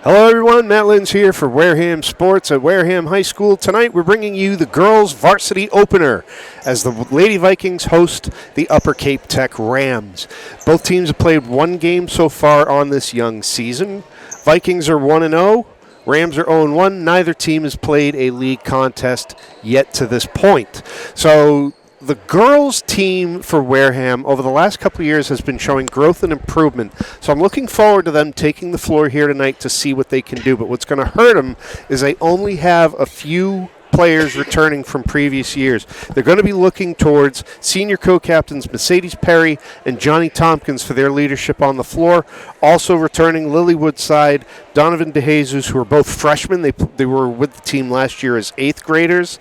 Hello everyone, Matt Lins here for Wareham Sports at Wareham High School. Tonight we're bringing you the girls varsity opener as the Lady Vikings host the Upper Cape Tech Rams. Both teams have played one game so far on this young season. Vikings are 1-0, Rams are 0-1. Neither team has played a league contest yet to this point. So the girls team for Wareham over the last couple of years has been showing growth and improvement. So I'm looking forward to them taking the floor here tonight to see what they can do. But what's going to hurt them is they only have a few players returning from previous years. They're going to be looking towards senior co-captains Mercedes Perry and Johnny Tompkins for their leadership on the floor. Also returning Lily Woodside, Donovan DeJesus, who are both freshmen. They were with the team last year as 8th graders.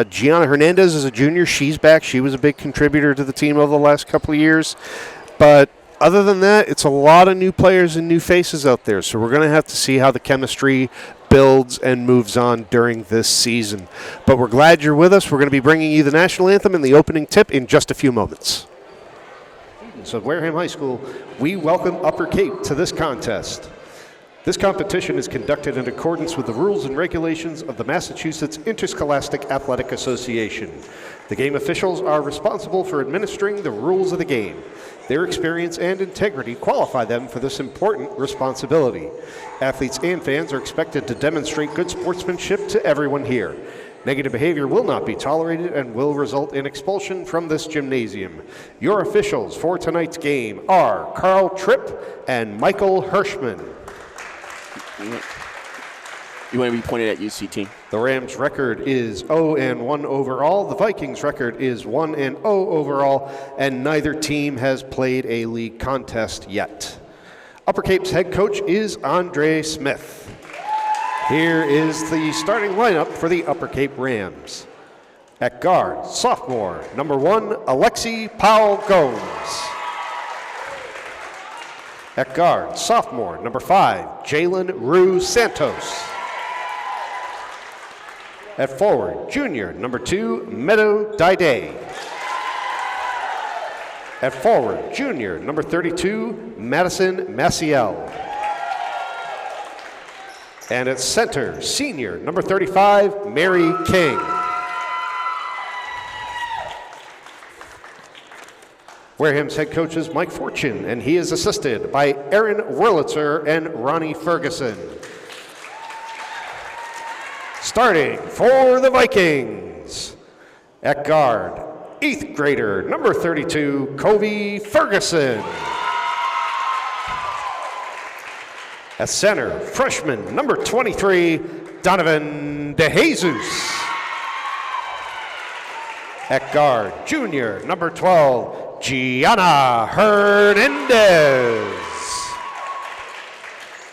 Gianna Hernandez is a junior. She's back. She was a big contributor to the team over the last couple of years. But other than that, it's a lot of new players and new faces out there. So we're going to have to see how the chemistry builds and moves on during this season. But we're glad you're with us. We're going to be bringing you the national anthem and the opening tip in just a few moments. Students of Wareham High School, we welcome Upper Cape to this contest. This competition is conducted in accordance with the rules and regulations of the Massachusetts Interscholastic Athletic Association. The game officials are responsible for administering the rules of the game. Their experience and integrity qualify them for this important responsibility. Athletes and fans are expected to demonstrate good sportsmanship to everyone here. Negative behavior will not be tolerated and will result in expulsion from this gymnasium. Your officials for tonight's game are Carl Tripp and Michael Hirschman. You want to be pointed at UCT. The Rams' record is 0-1 overall. The Vikings' record is 1-0 overall, and neither team has played a league contest yet. Upper Cape's head coach is Andre Smith. Here is the starting lineup for the Upper Cape Rams. At guard, sophomore, number 1, Alexi Powell Gomes. At guard, sophomore, number 5, Jalen Rue Santos. At forward, junior, number 2, Meadow Dide. At forward, junior, number 32, Madison Maciel. And at center, senior, number 35, Mary King. Wareham's head coach is Mike Fortune, and he is assisted by Aaron Wurlitzer and Ronnie Ferguson. Starting for the Vikings, at guard, 8th grader, number 32, Covey Ferguson. At center, freshman, number 23, Donovan DeJesus. At guard, junior, number 12, Gianna Hernandez.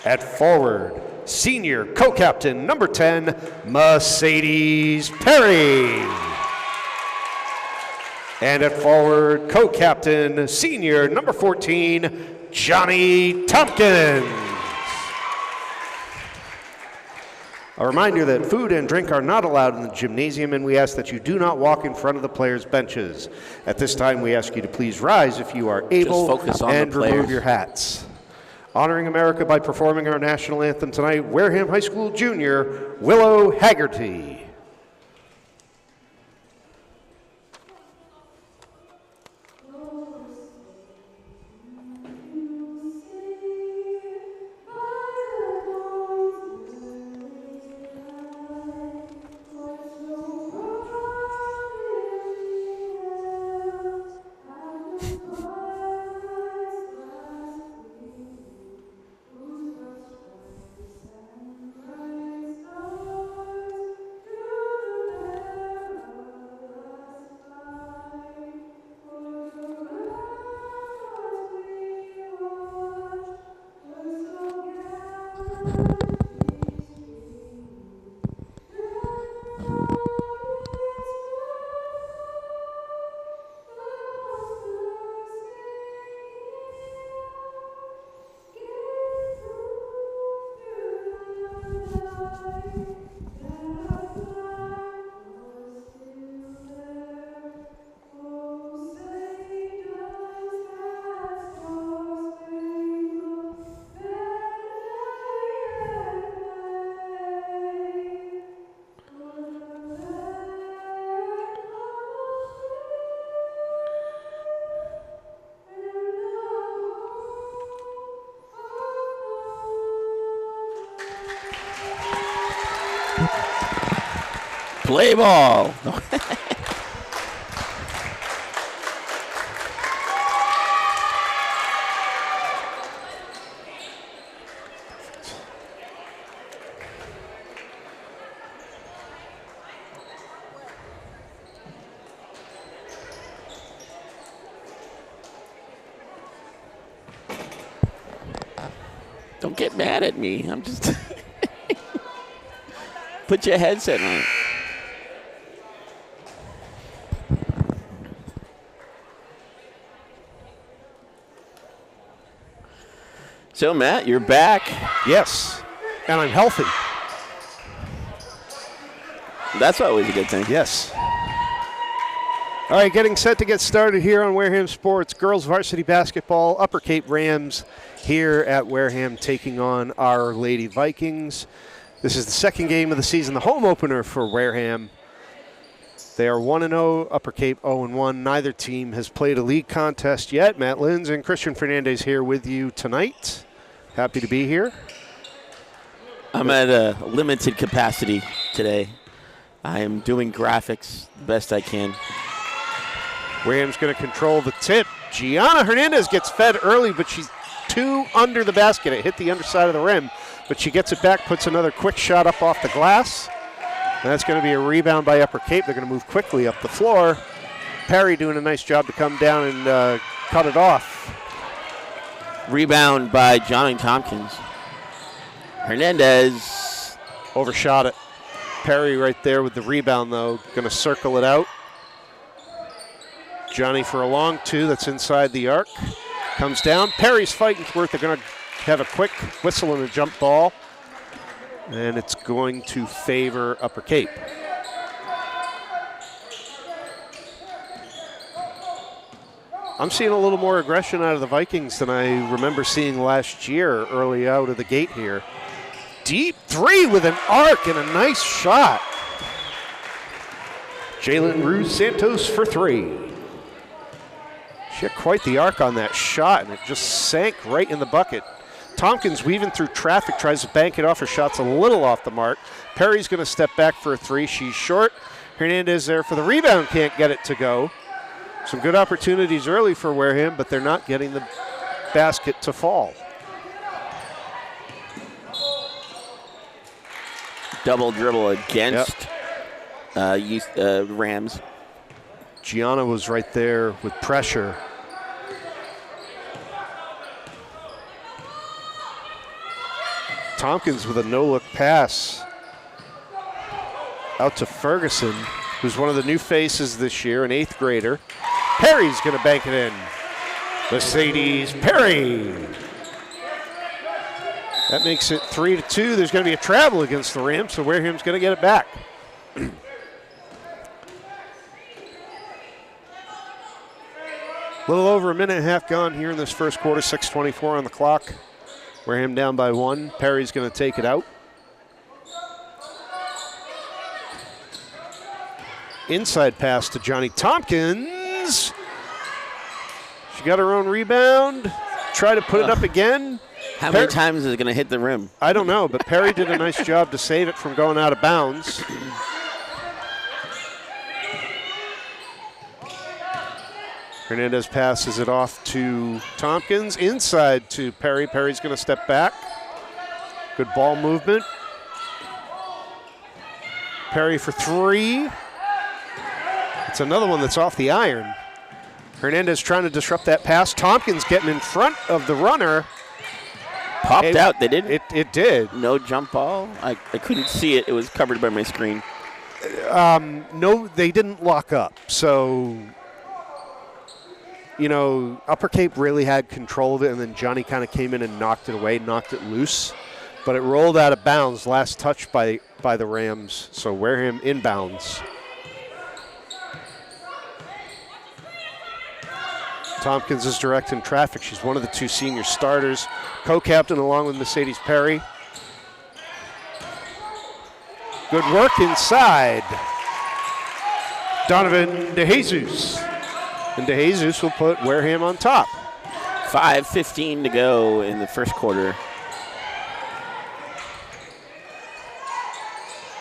At forward, senior co-captain, number 10, Mercedes Perry. And at forward, co-captain, senior, number 14, Johnny Tompkins. A reminder that food and drink are not allowed in the gymnasium, and we ask that you do not walk in front of the players' benches. At this time, we ask you to please rise if you are able and remove your hats. Honoring America by performing our national anthem tonight, Wareham High School junior, Willow Haggerty. Play ball. Don't get mad at me. I'm just put your headset on. So, Matt, you're back. Yes, and I'm healthy. That's always a good thing. Yes. All right, getting set to get started here on Wareham Sports. Girls varsity basketball, Upper Cape Rams here at Wareham taking on our Lady Vikings. This is the second game of the season, the home opener for Wareham. They are 1-0, Upper Cape 0-1. Neither team has played a league contest yet. Matt Linz and Christian Fernandez here with you tonight. Happy to be here. I'm at a limited capacity today. I am doing graphics the best I can. Wareham's going to control the tip. Gianna Hernandez gets fed early, but she's two under the basket. It hit the underside of the rim, but she gets it back, puts another quick shot up off the glass. And that's going to be a rebound by Upper Cape. They're going to move quickly up the floor. Perry doing a nice job to come down and cut it off. Rebound by Johnny Tompkins. Hernandez overshot it. Perry right there with the rebound, though. Going to circle it out. Johnny for a long two. That's inside the arc. Comes down. Perry's fighting for it. They're going to have a quick whistle and a jump ball. And it's going to favor Upper Cape. I'm seeing a little more aggression out of the Vikings than I remember seeing last year early out of the gate here. Deep three with an arc and a nice shot. Jalen Ruse Santos for three. She had quite the arc on that shot, and it just sank right in the bucket. Tompkins weaving through traffic, tries to bank it off. Her shot's a little off the mark. Perry's going to step back for a three. She's short. Hernandez there for the rebound, can't get it to go. Some good opportunities early for Wareham, but they're not getting the basket to fall. Double dribble against Rams. Gianna was right there with pressure. Tompkins with a no-look pass out to Ferguson, who's one of the new faces this year, an 8th grader. Perry's going to bank it in. Mercedes Perry. That makes it 3-2. There's going to be a travel against the Rams, so Wareham's going to get it back. A little over a minute and a half gone here in this first quarter, 6:24 on the clock. Wareham down by one. Perry's going to take it out. Inside pass to Johnny Tompkins. She got her own rebound. Try to put it up again. How many times is it going to hit the rim? I don't know, but Perry did a nice job to save it from going out of bounds. Hernandez passes it off to Tompkins. Inside to Perry. Perry's going to step back. Good ball movement. Perry for three. It's another one that's off the iron. Hernandez trying to disrupt that pass. Tompkins getting in front of the runner. Popped out, they didn't? It did. No jump ball? I couldn't see it. It was covered by my screen. No, they didn't lock up. So, you know, Upper Cape really had control of it, and then Johnny kind of came in and knocked it away, knocked it loose. But it rolled out of bounds, last touch by the Rams. So Wareham inbounds. Tompkins is directing traffic. She's one of the two senior starters. Co-captain along with Mercedes Perry. Good work inside. Donovan DeJesus. And DeJesus will put Wareham on top. 5:15 to go in the first quarter.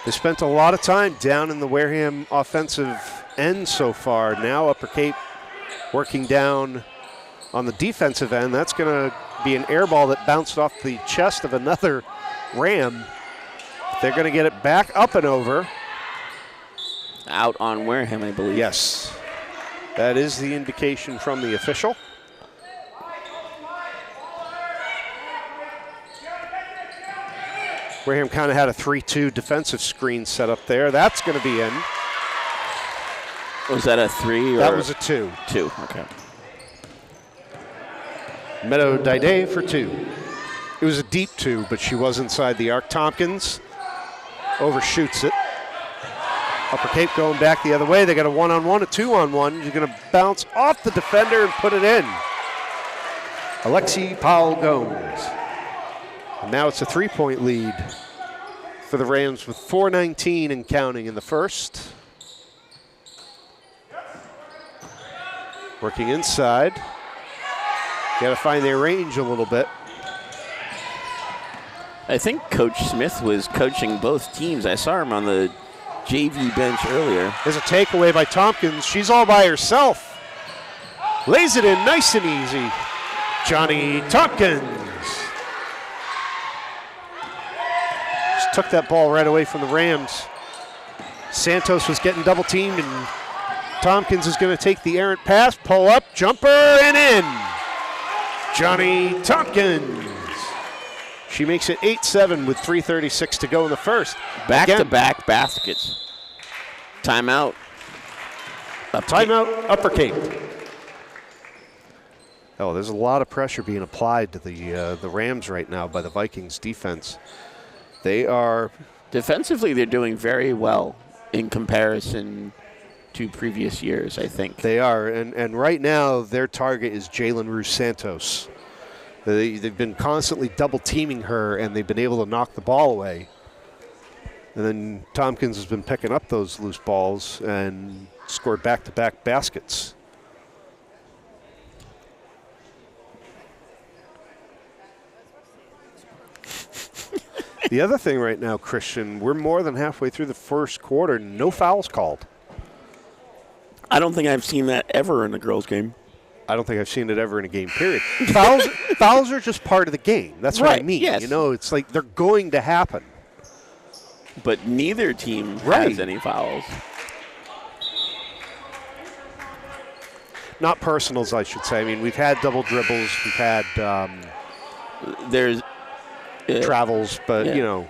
They spent a lot of time down in the Wareham offensive end so far. Now Upper Cape working down on the defensive end. That's going to be an air ball that bounced off the chest of another Ram. They're going to get it back up and over. Out on Wareham, I believe. Yes. That is the indication from the official. Wareham kind of had a 3-2 defensive screen set up there. That's going to be in. Was that a 3? Or that was a 2. 2, okay. Meadow Dide for 2. It was a deep 2, but she was inside the arc. Tompkins overshoots it. Upper Cape going back the other way. They got a 1-on-1, a 2-on-1. She's going to bounce off the defender and put it in. Alexi Powell Gomes. And now it's a 3-point lead for the Rams with 4:19 and counting in the first. Working inside. Got to find their range a little bit. I think Coach Smith was coaching both teams. I saw him on the JV bench earlier. There's a takeaway by Tompkins. She's all by herself. Lays it in nice and easy. Johnny Tompkins. Just took that ball right away from the Rams. Santos was getting double teamed, and Tompkins is going to take the errant pass, pull up, jumper, and in. Johnny Tompkins. She makes it 8-7 with 3:36 to go in the first. Back-to-back baskets. Timeout. Timeout, Upper Cape. Oh, there's a lot of pressure being applied to the Rams right now by the Vikings defense. They are... Defensively, they're doing very well in comparison to previous years, I think. They are, and right now their target is Jalen Roos Santos. They've been constantly double teaming her, and they've been able to knock the ball away. And then Tompkins has been picking up those loose balls and scored back-to-back baskets. The other thing right now, Christian, we're more than halfway through the first quarter, no fouls called. I don't think I've seen that ever in a girls' game. I don't think I've seen it ever in a game, period. Fouls are just part of the game. That's what I mean. Yes. You know, it's like they're going to happen. But neither team has any fouls. Not personals, I should say. I mean, we've had double dribbles. We've had there's travels, but, you know.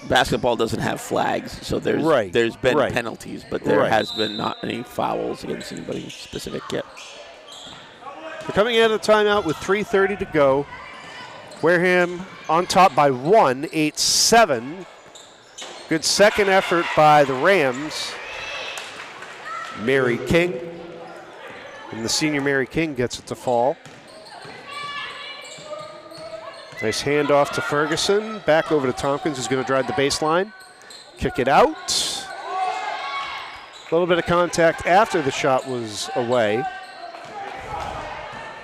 Basketball doesn't have flags, so there's been penalties, but there has been not any fouls against anybody specific yet. We're coming out of the timeout with 3:30 to go. Wareham on top by 1, 8-7. Good second effort by the Rams. Mary King. And the senior Mary King gets it to fall. Nice handoff to Ferguson. Back over to Tompkins, who's going to drive the baseline. Kick it out. A little bit of contact after the shot was away.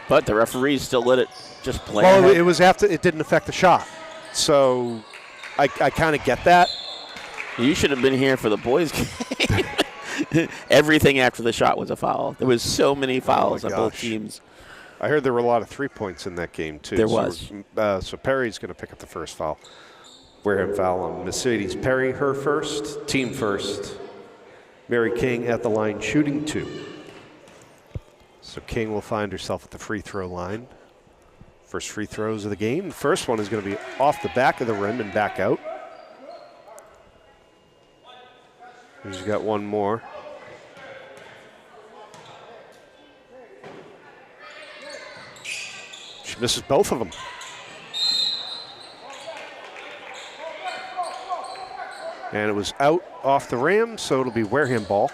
But the referees still let it just play. Well, ahead. it was after it didn't affect the shot. So I kind of get that. You should have been here for the boys' game. Everything after the shot was a foul. There was so many fouls on both teams. I heard there were a lot of 3 points in that game, too. There was. So Perry's going to pick up the first foul. Wareham foul on Mercedes Perry, her first, team first. Mary King at the line shooting 2. So King will find herself at the free throw line. First free throws of the game. The first one is going to be off the back of the rim and back out. She's got one more. She misses both of them. And it was out off the rim, so it'll be Wareham ball.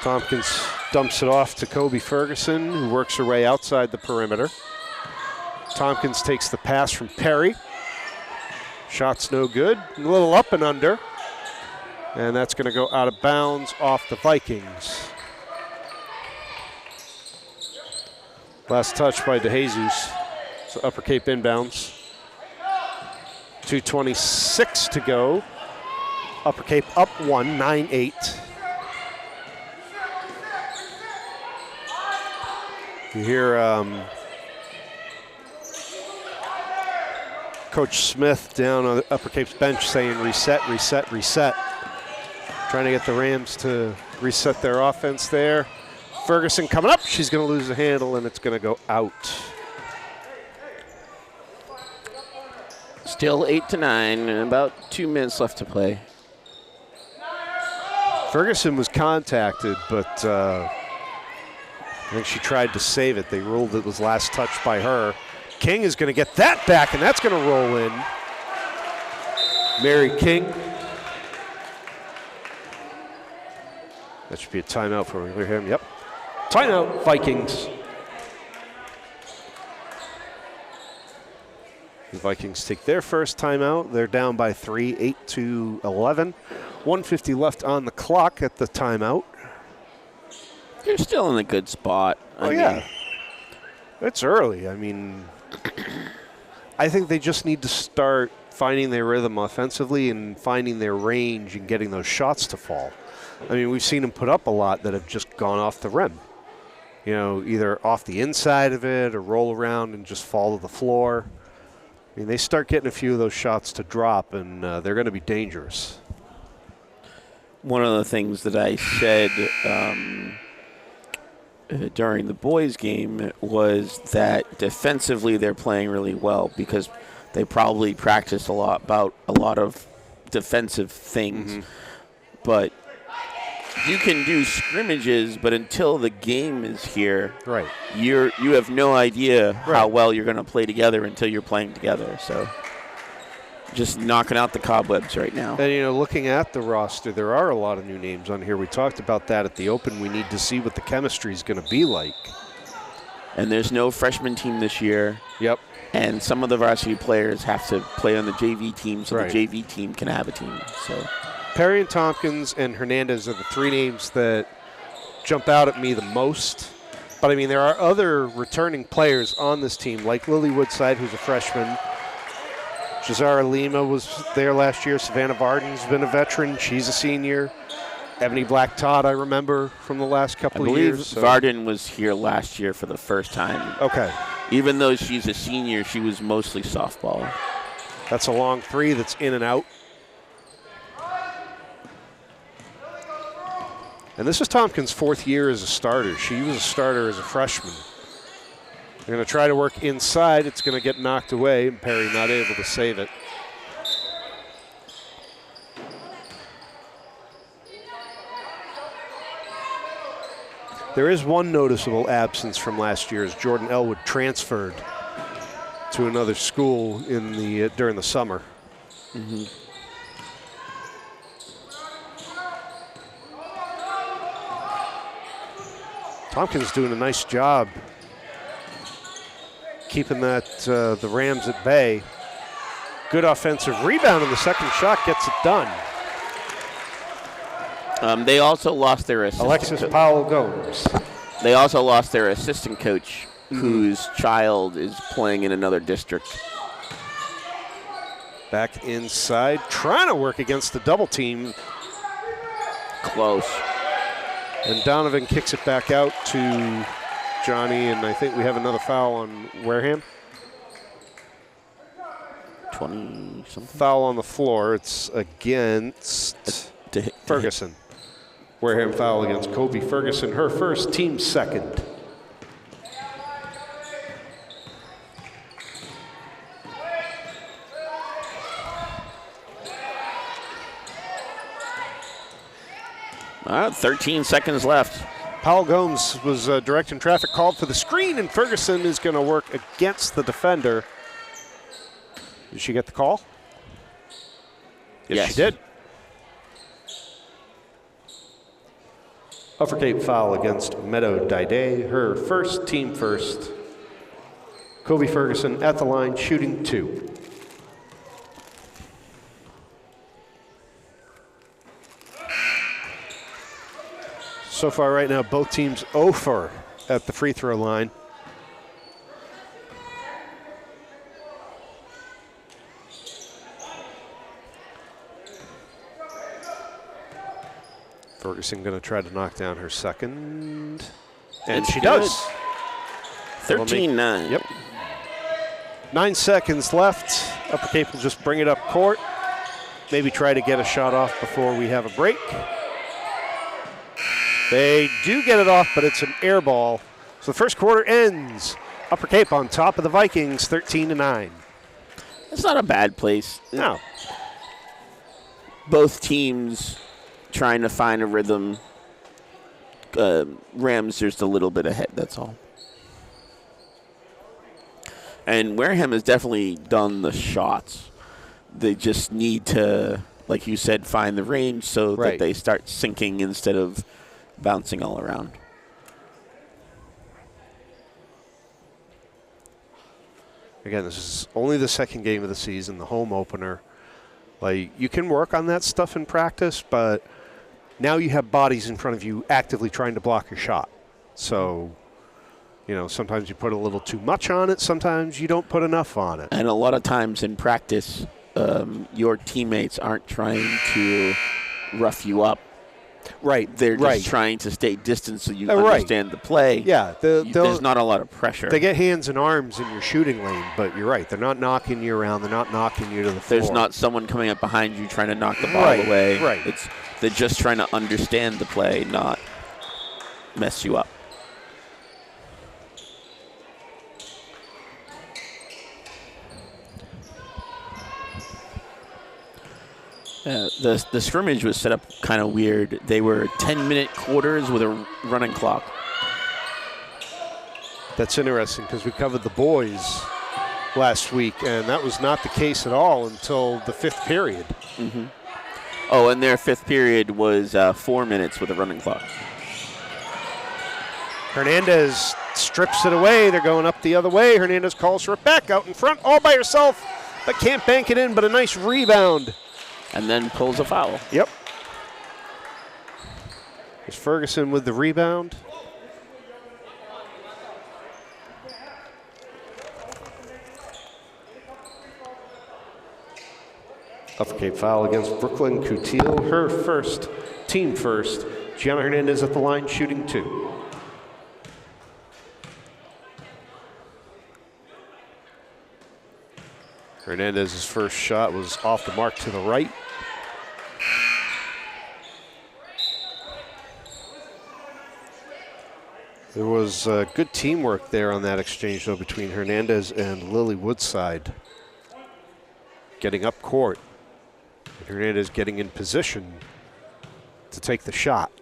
Tompkins dumps it off to Kobe Ferguson, who works her way outside the perimeter. Tompkins takes the pass from Perry. Shot's no good. A little up and under. And that's going to go out of bounds off the Vikings. Last touch by DeJesus. So Upper Cape inbounds. 2:26 to go. Upper Cape up 1, 9-8. You hear Coach Smith down on Upper Cape's bench saying reset, reset, reset. Trying to get the Rams to reset their offense there. Ferguson coming up. She's going to lose the handle, and it's going to go out. Still 8-9, and about 2 minutes left to play. Ferguson was contacted, but I think she tried to save it. They ruled it was last touch by her. King is going to get that back, and that's going to roll in. Mary King. That should be a timeout for him. Yep. Timeout, Vikings. The Vikings take their first timeout. They're down by 3, 8-11. 1:50 left on the clock at the timeout. They're still in a good spot. I mean, it's early. I mean, I think they just need to start finding their rhythm offensively and finding their range and getting those shots to fall. I mean, we've seen them put up a lot that have just gone off the rim. You know, either off the inside of it or roll around and just fall to the floor. I mean, they start getting a few of those shots to drop, and they're going to be dangerous. One of the things that I said during the boys' game was that defensively they're playing really well because they probably practiced a lot of defensive things. Mm-hmm. But you can do scrimmages, but until the game is here, right, you have no idea how well you're going to play together until you're playing together. So just knocking out the cobwebs right now. And, you know, looking at the roster, there are a lot of new names on here. We talked about that at the Open. We need to see what the chemistry is going to be like. And there's no freshman team this year. Yep. And some of the varsity players have to play on the JV team so right. the JV team can have a team. So Perry and Tompkins and Hernandez are the three names that jump out at me the most. But, I mean, there are other returning players on this team, like Lily Woodside, who's a freshman. Jazara Lima was there last year. Savannah Varden's been a veteran. She's a senior. Ebony Black-Todd, I remember from the last couple of years. So. Varden was here last year for the first time. Okay. Even though she's a senior, she was mostly softball. That's a long three that's in and out. And this is Tompkins' fourth year as a starter. She was a starter as a freshman. They're going to try to work inside. It's going to get knocked away, and Perry not able to save it. There is one noticeable absence from last year as Jordan Elwood transferred to another school during the summer. Mm-hmm. Tompkins doing a nice job keeping the Rams at bay. Good offensive rebound, and the second shot gets it done. They also lost their assistant Alexis Powell Gomes. They also lost their assistant coach, mm-hmm. whose child is playing in another district. Back inside, trying to work against the double team. Close. And Donovan kicks it back out to Johnny, and I think we have another foul on Wareham. 20-something. Foul on the floor. It's against Ferguson. Wareham foul against Kobe Ferguson. Her first, team second. All right, 13 seconds left. Powell Gomes was directing traffic, called for the screen, and Ferguson is going to work against the defender. Did she get the call? Yes, she did. Upper Cape foul against Meadow Dide. Her first, team first. Kobe Ferguson at the line, shooting 2. So far right now, both teams 0 for at the free throw line. Ferguson going to try to knock down her second. And It's she good. does. 13-9. Yep. 9 seconds left. Upper Cape will just bring it up court. Maybe try to get a shot off before we have a break. They do get it off, but it's an air ball. So the first quarter ends. Upper Cape on top of the Vikings, 13-9. It's not a bad place. No. Both teams trying to find a rhythm. Rams just a little bit ahead, that's all. And Wareham has definitely done the shots. They just need to, like you said, find the range so that they start sinking instead of bouncing all around. Again, this is only the second game of the season, the home opener. Like, you can work on that stuff in practice, but now you have bodies in front of you actively trying to block your shot. So, you know, sometimes you put a little too much on it, sometimes you don't put enough on it. And a lot of times in practice, your teammates aren't trying to rough you up. Right. They're just trying to stay distant so you understand the play. Yeah. There's not a lot of pressure. They get hands and arms in your shooting lane, but you're right. They're not knocking you around. They're not knocking you to the floor. There's not someone coming up behind you trying to knock the ball away. Right. They're just trying to understand the play, not mess you up. The scrimmage was set up kind of weird. They were 10-minute quarters with a running clock. That's interesting because we covered the boys last week, and that was not the case at all until the fifth period. Mm-hmm. Oh, and their fifth period was 4 minutes with a running clock. Hernandez strips it away. They're going up the other way. Hernandez calls for it back out in front all by herself, but can't bank it in, but a nice rebound. And then pulls a foul. Yep. There's Ferguson with the rebound. Upper Cape foul against Brooklyn Coutil. Her first, team first. Gianna Hernandez at the line shooting 2. Hernandez's first shot was off the mark to the right. There was good teamwork there on that exchange, though, between Hernandez and Lily Woodside. Getting up court. And Hernandez getting in position to take the shot.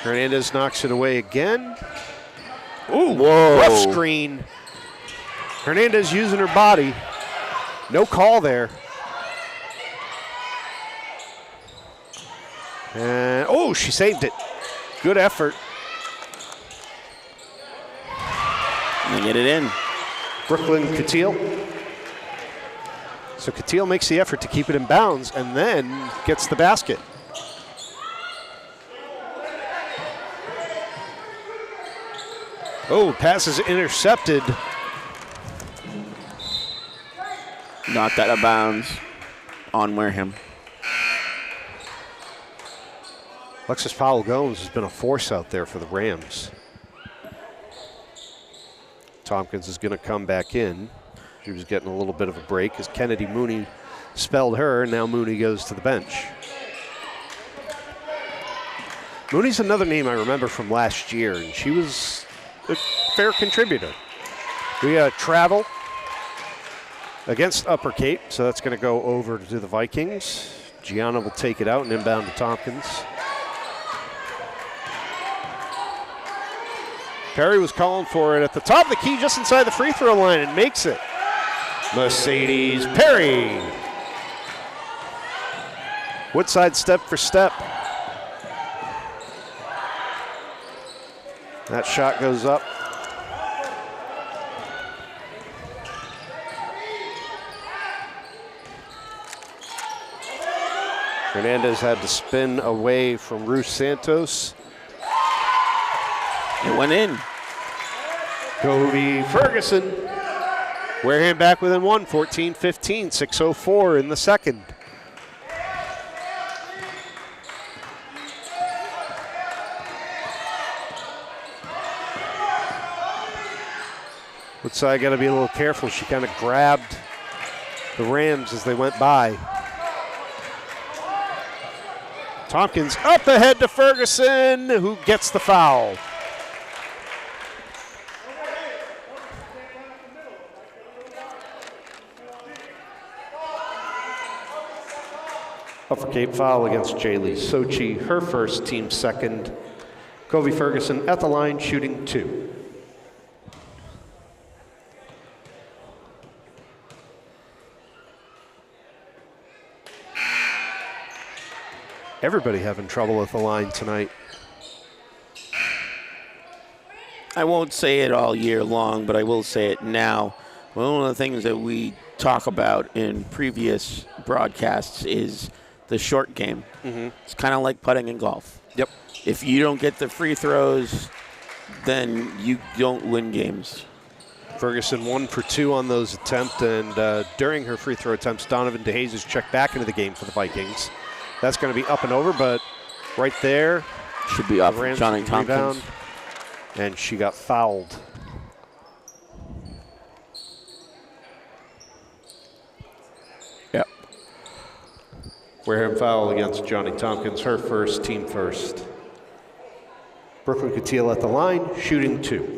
Hernandez knocks it away again. Ooh, whoa. Rough screen. Hernandez using her body. No call there. And, oh, she saved it. Good effort. And they get it in. Brooklyn Coutil. So Coutil makes the effort to keep it in bounds and then gets the basket. Oh, pass is intercepted. Knocked out of bounds on Wareham. Alexis Powell-Gomes has been a force out there for the Rams. Tompkins is going to come back in. She was getting a little bit of a break as Kennedy Mooney spelled her, and now Mooney goes to the bench. Mooney's another name I remember from last year, and she was a fair contributor. We travel against Upper Cape, so that's going to go over to the Vikings. Gianna will take it out and inbound to Tompkins. Perry was calling for it at the top of the key, just inside the free throw line, and makes it. Mercedes Perry. Woodside step for step. That shot goes up. Hernandez had to spin away from Ruth Santos. It went in. Kobe Ferguson. Wareham back within one, 14-15, 6:04 in the second. Woodside got to be a little careful. She kind of grabbed the Rams as they went by. Tompkins up ahead to Ferguson, who gets the foul. Upper Cape foul against Jaylee Sochi, her first, team second. Kobe Ferguson at the line, shooting 2. Everybody having trouble at the line tonight. I won't say it all year long, but I will say it now. One of the things that we talk about in previous broadcasts is the short game. It's kind of like putting in golf. Yep. If you don't get the free throws, then you don't win games. Ferguson 1 for 2 on those attempts, and during her free throw attempts, Donovan DeJesus checked back into the game for the Vikings. That's going to be up and over, but right there, should be off Johnny Tompkins. Rebound, and she got fouled. Yep. Wareham foul against Johnny Tompkins, her first, team first. Brooklyn Catil at the line, shooting 2.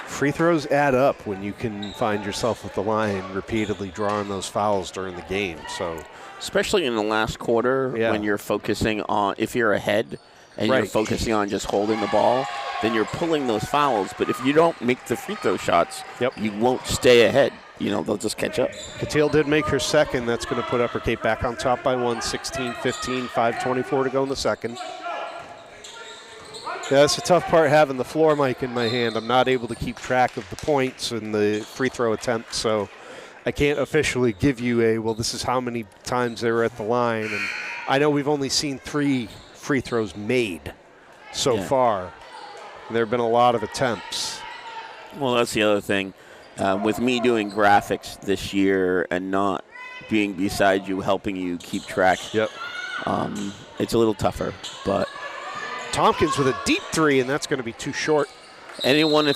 Free throws add up when you can find yourself at the line repeatedly drawing those fouls during the game. So, especially in the last quarter, when you're focusing on, if you're ahead and you're focusing on just holding the ball, then you're pulling those fouls. But if you don't make the free throw shots, you won't stay ahead. You know, they'll just catch up. Catil did make her second. That's going to put Upper Cape back on top by 1, 16-15, 5:24 to go in the second. Yeah, that's the tough part, having the floor mic in my hand. I'm not able to keep track of the points and the free throw attempts, so I can't officially give you this is how many times they were at the line. And I know we've only seen 3 free throws made so far. There have been a lot of attempts. Well, that's the other thing. With me doing graphics this year and not being beside you, helping you keep track, it's a little tougher, but Tompkins with a deep 3, and that's going to be too short. Anyone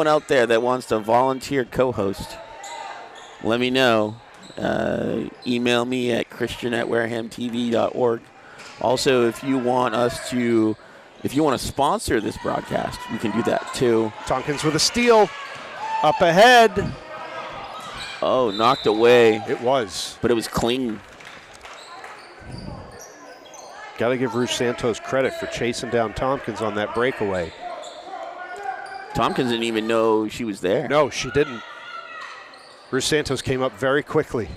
out there that wants to volunteer co-host, let me know. Email me at christian@warahamtv.org. Also, if you want to sponsor this broadcast, you can do that too. Tompkins with a steal, up ahead. Oh, knocked away. It was. But it was clean. Got to give Ruth Santos credit for chasing down Tompkins on that breakaway. Tompkins didn't even know she was there. No, she didn't. Ruth Santos came up very quickly.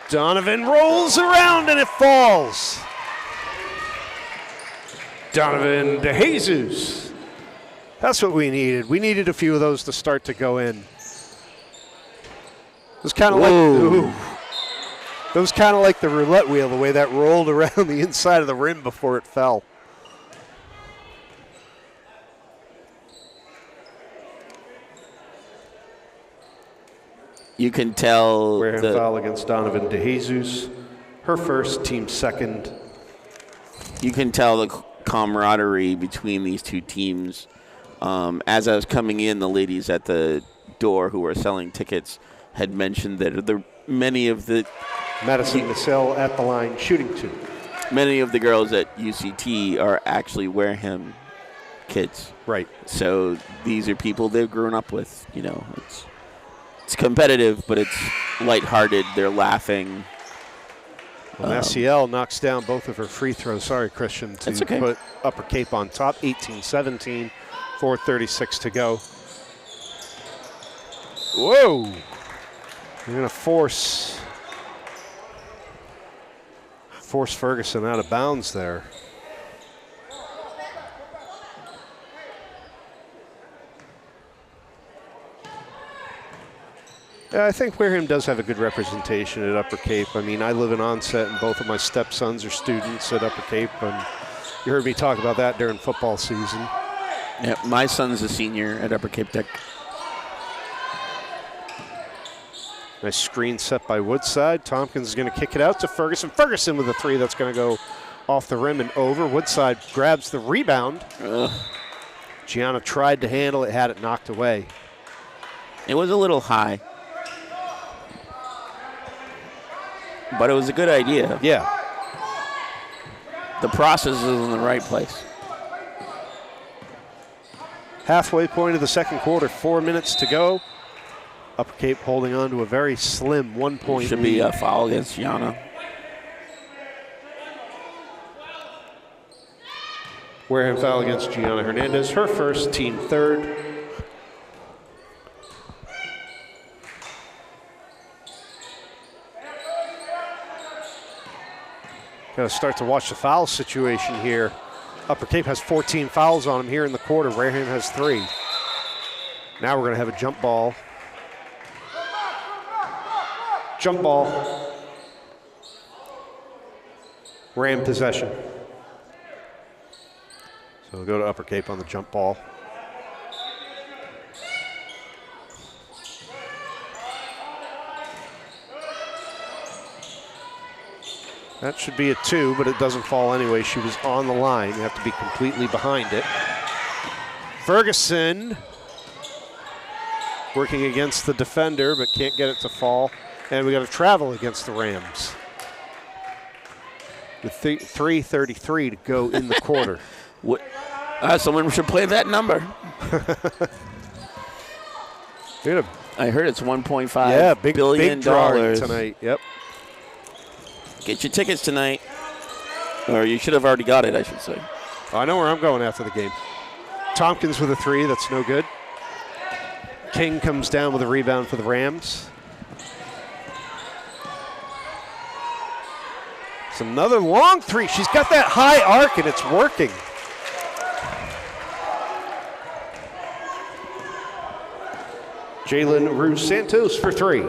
Donovan rolls around and it falls. Donovan DeJesus. That's what we needed. We needed a few of those to start to go in. It was kind of like the roulette wheel, the way that rolled around the inside of the rim before it fell. You can tell. Wareham foul against Donovan DeJesus. Her first, team second. You can tell the camaraderie between these two teams. As I was coming in, the ladies at the door who were selling tickets had mentioned that many of the Madison Vassell at the line, shooting 2. Many of the girls at UCT are actually Wareham kids. Right. So these are people they've grown up with. You know, it's competitive, but it's lighthearted. They're laughing. SCL knocks down both of her free throws. Sorry, Christian, to put Upper Cape on top. 18-17, 4:36 to go. Whoa! You're going to force Ferguson out of bounds there. Yeah, I think Wareham does have a good representation at Upper Cape. I mean, I live in Onset, and both of my stepsons are students at Upper Cape. And you heard me talk about that during football season. Yeah, my son's a senior at Upper Cape Tech. Nice screen set by Woodside. Tompkins is going to kick it out to Ferguson. Ferguson with a three that's going to go off the rim and over. Woodside grabs the rebound. Gianna tried to handle it, had it knocked away. It was a little high. But it was a good idea. Yeah. The process is in the right place. Halfway point of the second quarter, 4 minutes to go. Upper Cape holding on to a very slim 1 point Should lead. be a foul against Gianna. Wareham foul against Gianna Hernandez, her first, team third. Got to start to watch the foul situation here. Upper Cape has 14 fouls on him here in the quarter. Wareham has 3. Now we're going to have a jump ball. Jump ball. Ram possession. So we'll go to Upper Cape on the jump ball. That should be a 2, but it doesn't fall anyway. She was on the line. You have to be completely behind it. Ferguson working against the defender, but can't get it to fall. And we got to travel against the Rams. With 3:33 to go in the quarter. What? Someone should play that number. I heard it's $1.5 billion big drawing tonight. Yep. Get your tickets tonight. Or you should have already got it, I should say. I know where I'm going after the game. Tompkins with a 3. That's no good. King comes down with a rebound for the Rams. It's another long 3. She's got that high arc, and it's working. Jalen Ruse Santos for 3.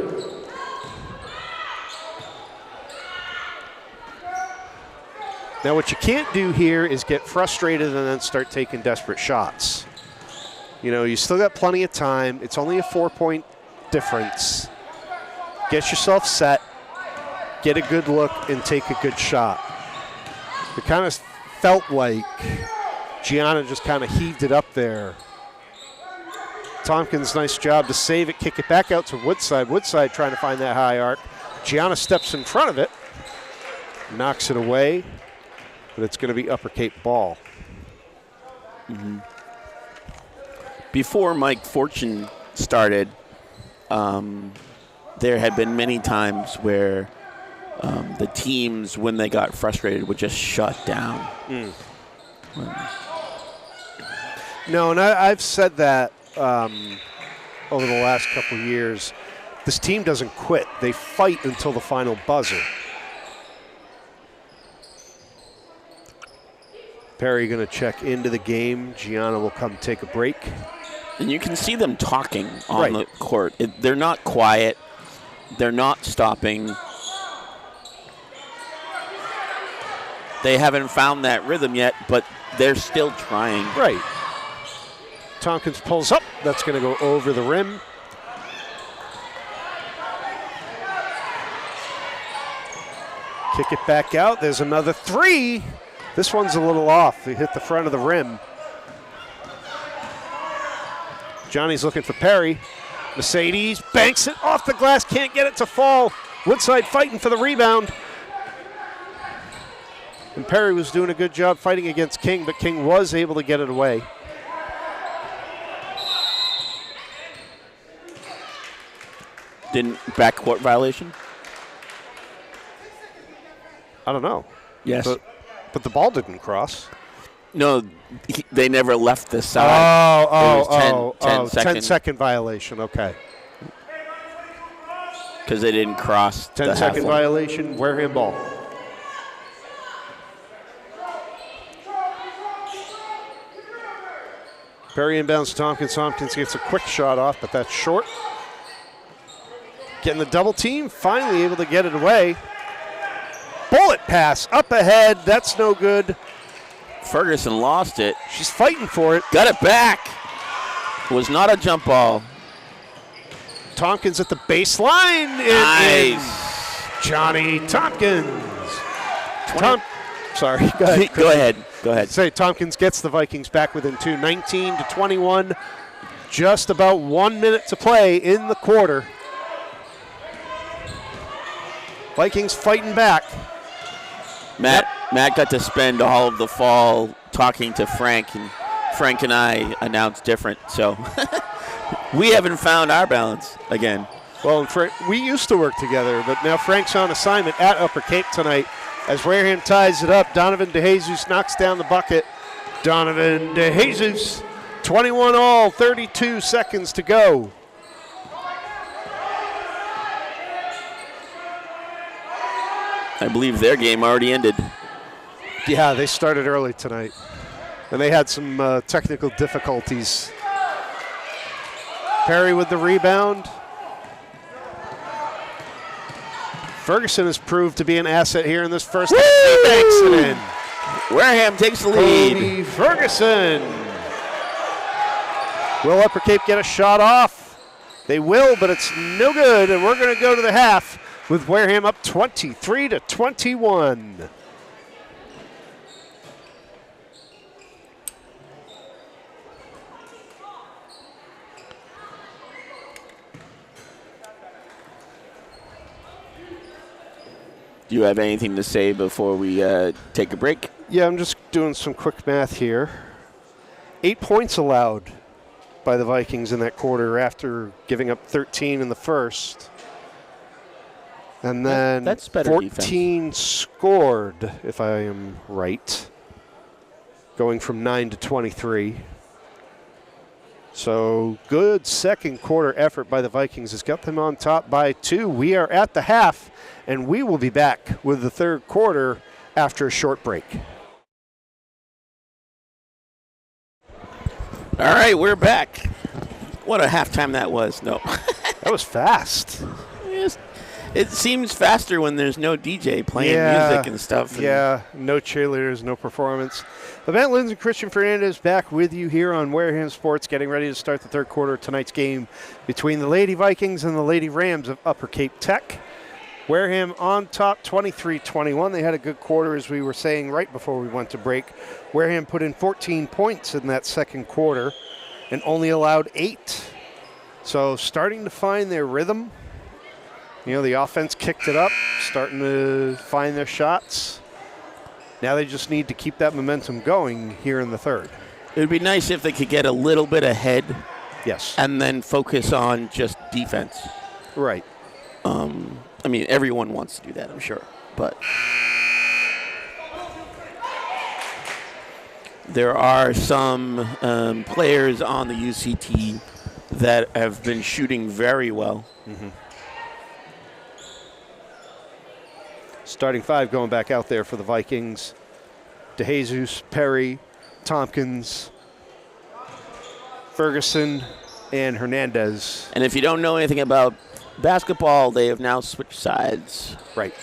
Now, what you can't do here is get frustrated and then start taking desperate shots. You know, you still got plenty of time. It's only a 4-point difference. Get yourself set, get a good look, and take a good shot. It kind of felt like Gianna just kind of heaved it up there. Tompkins, nice job to save it, kick it back out to Woodside. Woodside trying to find that high arc. Gianna steps in front of it, knocks it away. But it's going to be Upper Cape ball. Mm-hmm. Before Mike Fortune started, there had been many times where the teams, when they got frustrated, would just shut down. No, and I've said that over the last couple of years. This team doesn't quit. They fight until the final buzzer. Perry going to check into the game. Gianna will come take a break. And you can see them talking on the court. They're not quiet. They're not stopping. They haven't found that rhythm yet, but they're still trying. Right. Tompkins pulls up. That's going to go over the rim. Kick it back out. There's another 3. This one's a little off. They hit the front of the rim. Johnny's looking for Perry. Mercedes banks it off the glass. Can't get it to fall. Woodside fighting for the rebound. And Perry was doing a good job fighting against King, but King was able to get it away. Didn't backcourt violation? I don't know. Yes. But the ball didn't cross. No, they never left the side. Oh, 10-second violation. Okay. Because they didn't cross 10-second violation, Wareham ball. Perry inbounds to Tompkins. Tompkins gets a quick shot off, but that's short. Getting the double team, finally able to get it away. Bullet pass up ahead. That's no good. Ferguson lost it. She's fighting for it. Got it back. Was not a jump ball. Tompkins at the baseline. Nice. Johnny Tompkins. Sorry. Go ahead. Say Tompkins gets the Vikings back within 2, 19-21. Just about 1 minute to play in the quarter. Vikings fighting back. Matt got to spend all of the fall talking to Frank, and Frank and I announced different. So we haven't found our balance again. Well, we used to work together, but now Frank's on assignment at Upper Cape tonight. As Wareham ties it up, Donovan DeJesus knocks down the bucket. Donovan DeJesus, 21 all, 32 seconds to go. I believe their game already ended. Yeah, they started early tonight, and they had some technical difficulties. Perry with the rebound. Ferguson has proved to be an asset here in this first half. He banks it in. Wareham takes the lead. Cody Ferguson. Will Upper Cape get a shot off? They will, but it's no good, and we're going to go to the half with Wareham up 23-21. Do you have anything to say before we take a break? Yeah, I'm just doing some quick math here. 8 points allowed by the Vikings in that quarter after giving up 13 in the first. And then that's better 14 defense. Scored, if I am right, going from 9 to 23. So good second quarter effort by the Vikings has got them on top by 2. We are at the half, and we will be back with the third quarter after a short break. All right, we're back. What a halftime that was. No. That was fast. It seems faster when there's no DJ playing music and stuff. Yeah, no cheerleaders, no performance. Matt Lindsay and Christian Fernandez back with you here on Wareham Sports, getting ready to start the third quarter of tonight's game between the Lady Vikings and the Lady Rams of Upper Cape Tech. Wareham on top, 23-21. They had a good quarter, as we were saying right before we went to break. Wareham put in 14 points in that second quarter and only allowed 8. So starting to find their rhythm. You know, the offense kicked it up, starting to find their shots. Now they just need to keep that momentum going here in the third. It would be nice if they could get a little bit ahead. Yes. And then focus on just defense. Right. I mean, everyone wants to do that, I'm sure. But there are some players on the UCT that have been shooting very well. Mm-hmm. Starting 5 going back out there for the Vikings. DeJesus, Perry, Tompkins, Ferguson, and Hernandez. And if you don't know anything about basketball, they have now switched sides. Right.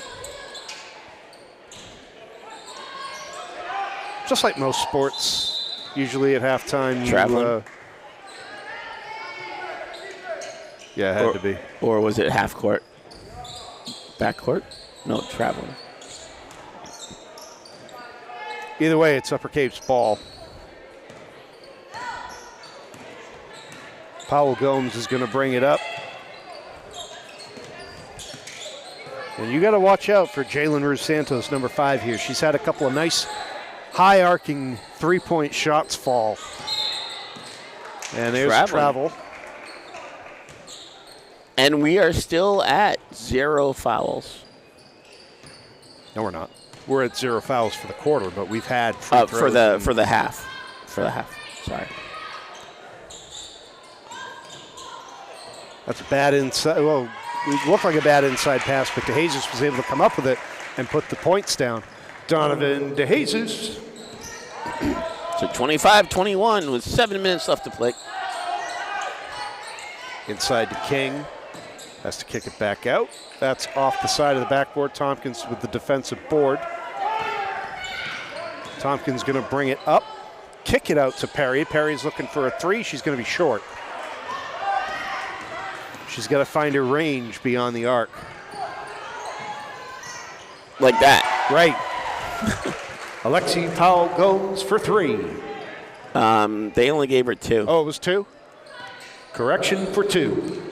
Just like most sports, usually at halftime. Traveling. Yeah, it had to be. Or was it half court? Back court? No, traveling. Either way, it's Upper Cape's ball. Powell Gomes is going to bring it up. And you got to watch out for Jalen Ruse Santos, number 5 here. She's had a couple of nice high-arcing three-point shots fall. And there's travel. And we are still at 0 fouls. No, we're not. We're at 0 fouls for the quarter, but we've had free throws for the half. For the half. Sorry. That's a bad inside. Well, it looked like a bad inside pass, but DeJesus was able to come up with it and put the points down. Donovan DeJesus. So 25-21 with 7 minutes left to play. Inside to King. Has to kick it back out. That's off the side of the backboard. Tompkins with the defensive board. Tompkins going to bring it up. Kick it out to Perry. Perry's looking for a 3. She's going to be short. She's got to find her range beyond the arc. Like that. Right. Alexi Powell goes for 3. They only gave her 2. Oh, it was 2? Correction for 2.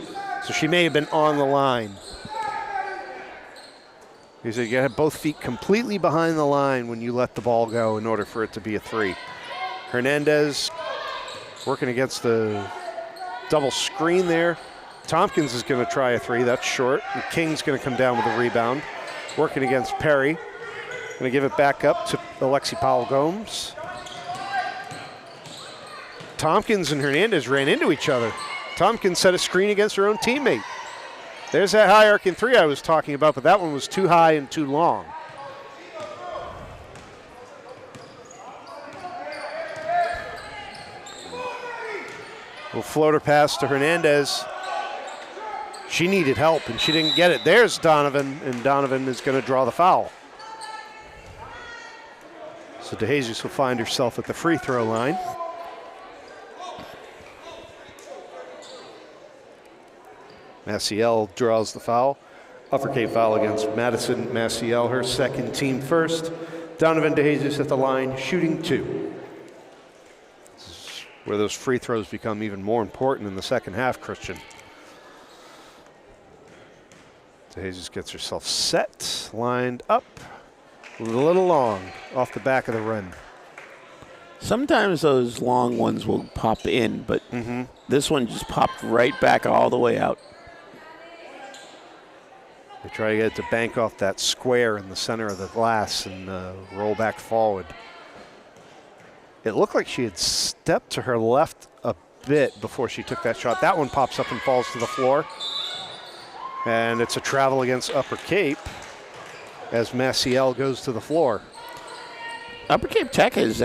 So she may have been on the line. You got to have both feet completely behind the line when you let the ball go in order for it to be a 3. Hernandez working against the double screen there. Tompkins is going to try a 3. That's short. And King's going to come down with a rebound. Working against Perry. Going to give it back up to Alexi Powell Gomes. Tompkins and Hernandez ran into each other. Tompkins set a screen against her own teammate. There's that high arcing 3 I was talking about, but that one was too high and too long. Little floater pass to Hernandez. She needed help, and she didn't get it. There's Donovan, and Donovan is going to draw the foul. So DeJesus will find herself at the free throw line. Maciel draws the foul. Upper Cape foul against Madison Maciel, her second, team first. Donovan DeJesus at the line, shooting 2. This is where those free throws become even more important in the second half, Christian. DeJesus gets herself set, lined up, a little long off the back of the rim. Sometimes those long ones will pop in, but this one just popped right back all the way out. They try to get it to bank off that square in the center of the glass and roll back forward. It looked like she had stepped to her left a bit before she took that shot. That one pops up and falls to the floor. And it's a travel against Upper Cape as Maciel goes to the floor. Upper Cape Tech has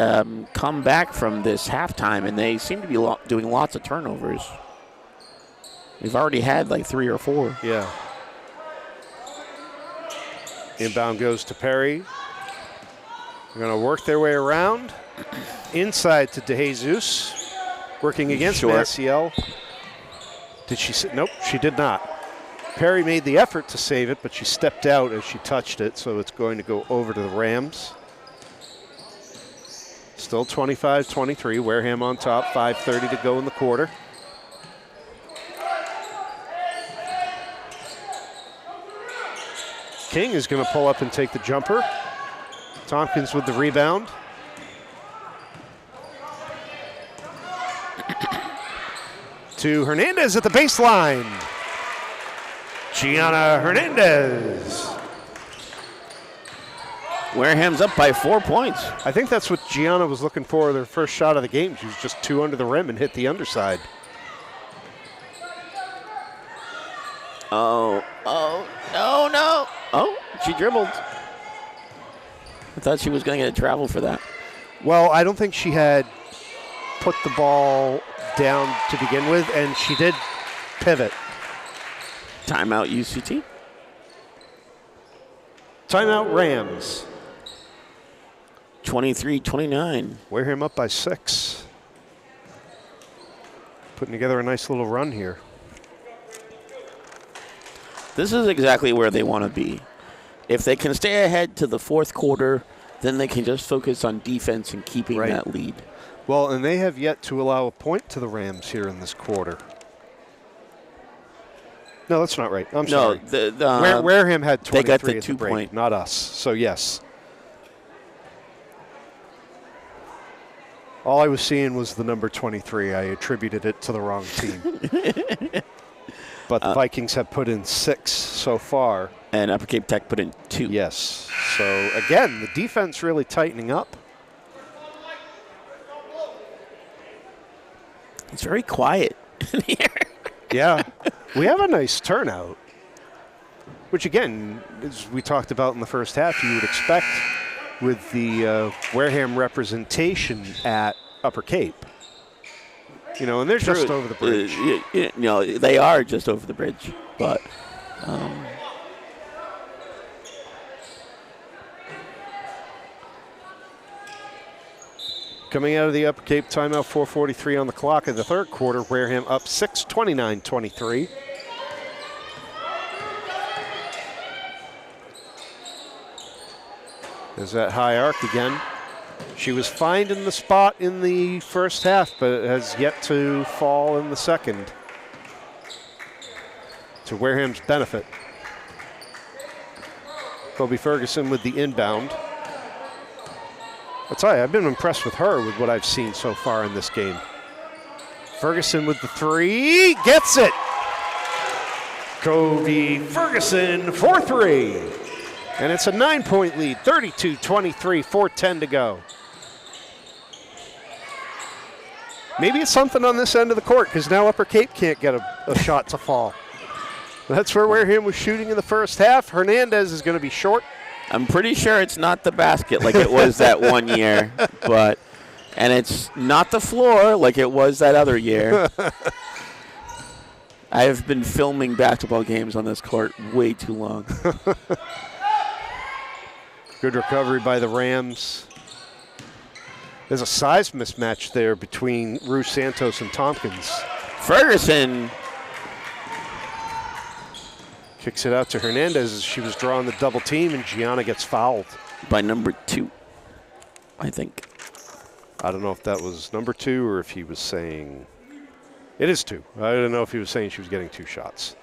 come back from this halftime, and they seem to be doing lots of turnovers. We've already had like 3 or 4. Yeah. Inbound goes to Perry. They're going to work their way around. Inside to DeJesus. Working against Maciel. Did she sit? Nope, she did not. Perry made the effort to save it, but she stepped out as she touched it, so it's going to go over to the Rams. Still 25-23, Wareham on top, 5:30 to go in the quarter. King is going to pull up and take the jumper. Tompkins with the rebound. To Hernandez at the baseline. Gianna Hernandez. Wareham's up by 4 points. I think that's what Gianna was looking for their first shot of the game. She was just 2 under the rim and hit the underside. Oh, no. Oh, she dribbled. I thought she was going to get a travel for that. Well, I don't think she had put the ball down to begin with, and she did pivot. Timeout UCT. Timeout Rams. 23-29. Wareham up by 6. Putting together a nice little run here. This is exactly where they want to be. If they can stay ahead to the fourth quarter, then they can just focus on defense and keeping that lead. Well, and they have yet to allow a point to the Rams here in this quarter. No, that's not right. I'm sorry. No, Wareham had 23 they got the at 2 the break, point. not us. So, yes. All I was seeing was the number 23. I attributed it to the wrong team. But the Vikings have put in 6 so far. And Upper Cape Tech put in 2. Yes. So, again, the defense really tightening up. It's very quiet in here. Yeah. We have a nice turnout, which, again, as we talked about in the first half, you would expect with the Wareham representation at Upper Cape. You know, and they're just over the bridge. They are just over the bridge. But coming out of the Upper Cape timeout, 4:43 on the clock in the third quarter. Wareham up 6, 29-23. There's that high arc again. She was finding the spot in the first half, but has yet to fall in the second, to Wareham's benefit. Kobe Ferguson with the inbound. I'll tell you, I've been impressed with her with what I've seen so far in this game. Ferguson with the three, gets it. Kobe Ferguson for three. And it's a 9-point lead, 32-23, 4:10 to go. Maybe it's something on this end of the court because now Upper Cape can't get a shot to fall. That's where Wareham was shooting in the first half. Hernandez is going to be short. I'm pretty sure it's not the basket like it was that one year, and it's not the floor like it was that other year. I have been filming basketball games on this court way too long. Good recovery by the Rams. There's a size mismatch there between Rue Santos and Tompkins. Ferguson kicks it out to Hernandez as she was drawing the double team, and Gianna gets fouled. By number 2, I think. I don't know if that was number 2 or if he was saying... It is 2. I don't know if he was saying she was getting 2 shots.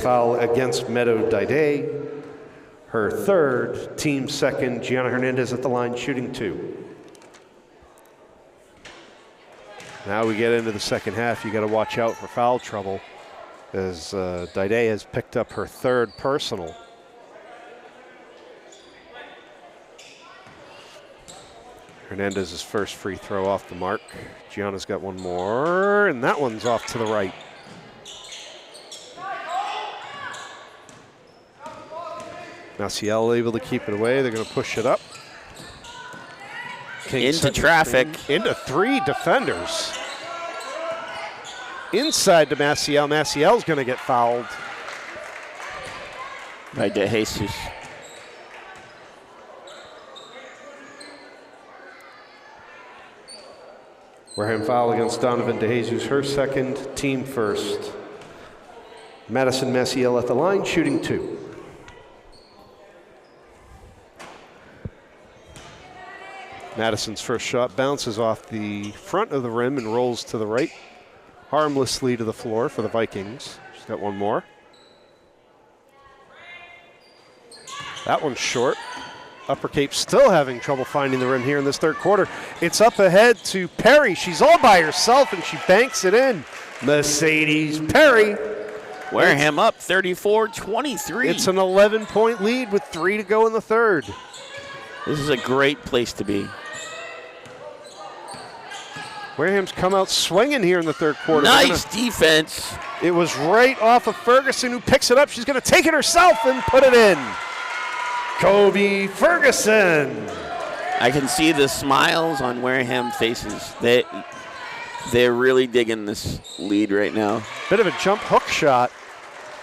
Foul against Meadow Dide. Her third, team second. Gianna Hernandez at the line shooting 2. Now we get into the second half. You got to watch out for foul trouble as Dide has picked up her third personal. Hernandez's first free throw off the mark. Gianna's got one more, and that one's off to the right. Maciel able to keep it away. They're going to push it up. Into traffic. Into 3 defenders. Inside to Maciel. Maciel's going to get fouled. By De Jesus. Wareham foul against Donovan DeJesus, her second, team first. Madison Maciel at the line, shooting 2. Madison's first shot bounces off the front of the rim and rolls to the right, harmlessly to the floor for the Vikings. She's got one more. That one's short. Upper Cape still having trouble finding the rim here in this third quarter. It's up ahead to Perry. She's all by herself, and she banks it in. Mercedes Perry. Wareham up 34-23. It's an 11-point lead with 3 to go in the third. This is a great place to be. Wareham's come out swinging here in the third quarter. Nice defense. It was right off of Ferguson, who picks it up. She's going to take it herself and put it in. Kobe Ferguson. I can see the smiles on Wareham faces. They're really digging this lead right now. Bit of a jump hook shot.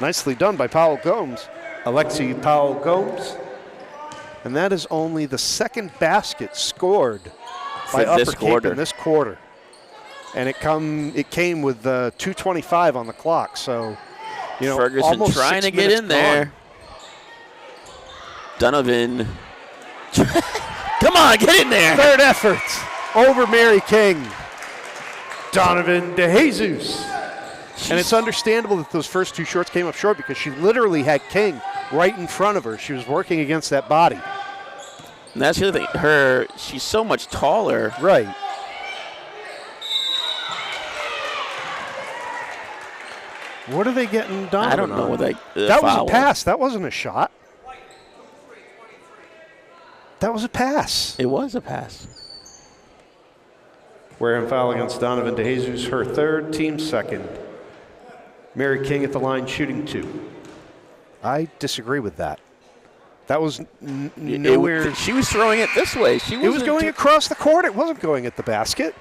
Nicely done by Powell Gomes. Alexi Powell Gomes. And that is only the second basket scored by Upper Cape in this quarter. And it came with 2:25 on the clock. So, Ferguson almost trying 6 to get in there. Gone. Donovan. Come on, get in there. Third effort over Mary King. Donovan DeJesus. And it's understandable that those first 2 shots came up short because she literally had King right in front of her. She was working against that body. And that's the other thing. She's so much taller. Right. What are they getting Donovan I don't know on? what that was a pass. That wasn't a shot. That was a pass. It was a pass. Wareham foul against Donovan DeJesus, her third, team second. Mary King at the line shooting 2. I disagree with that. That was nowhere. She was throwing it this way. It was going across the court. It wasn't going at the basket.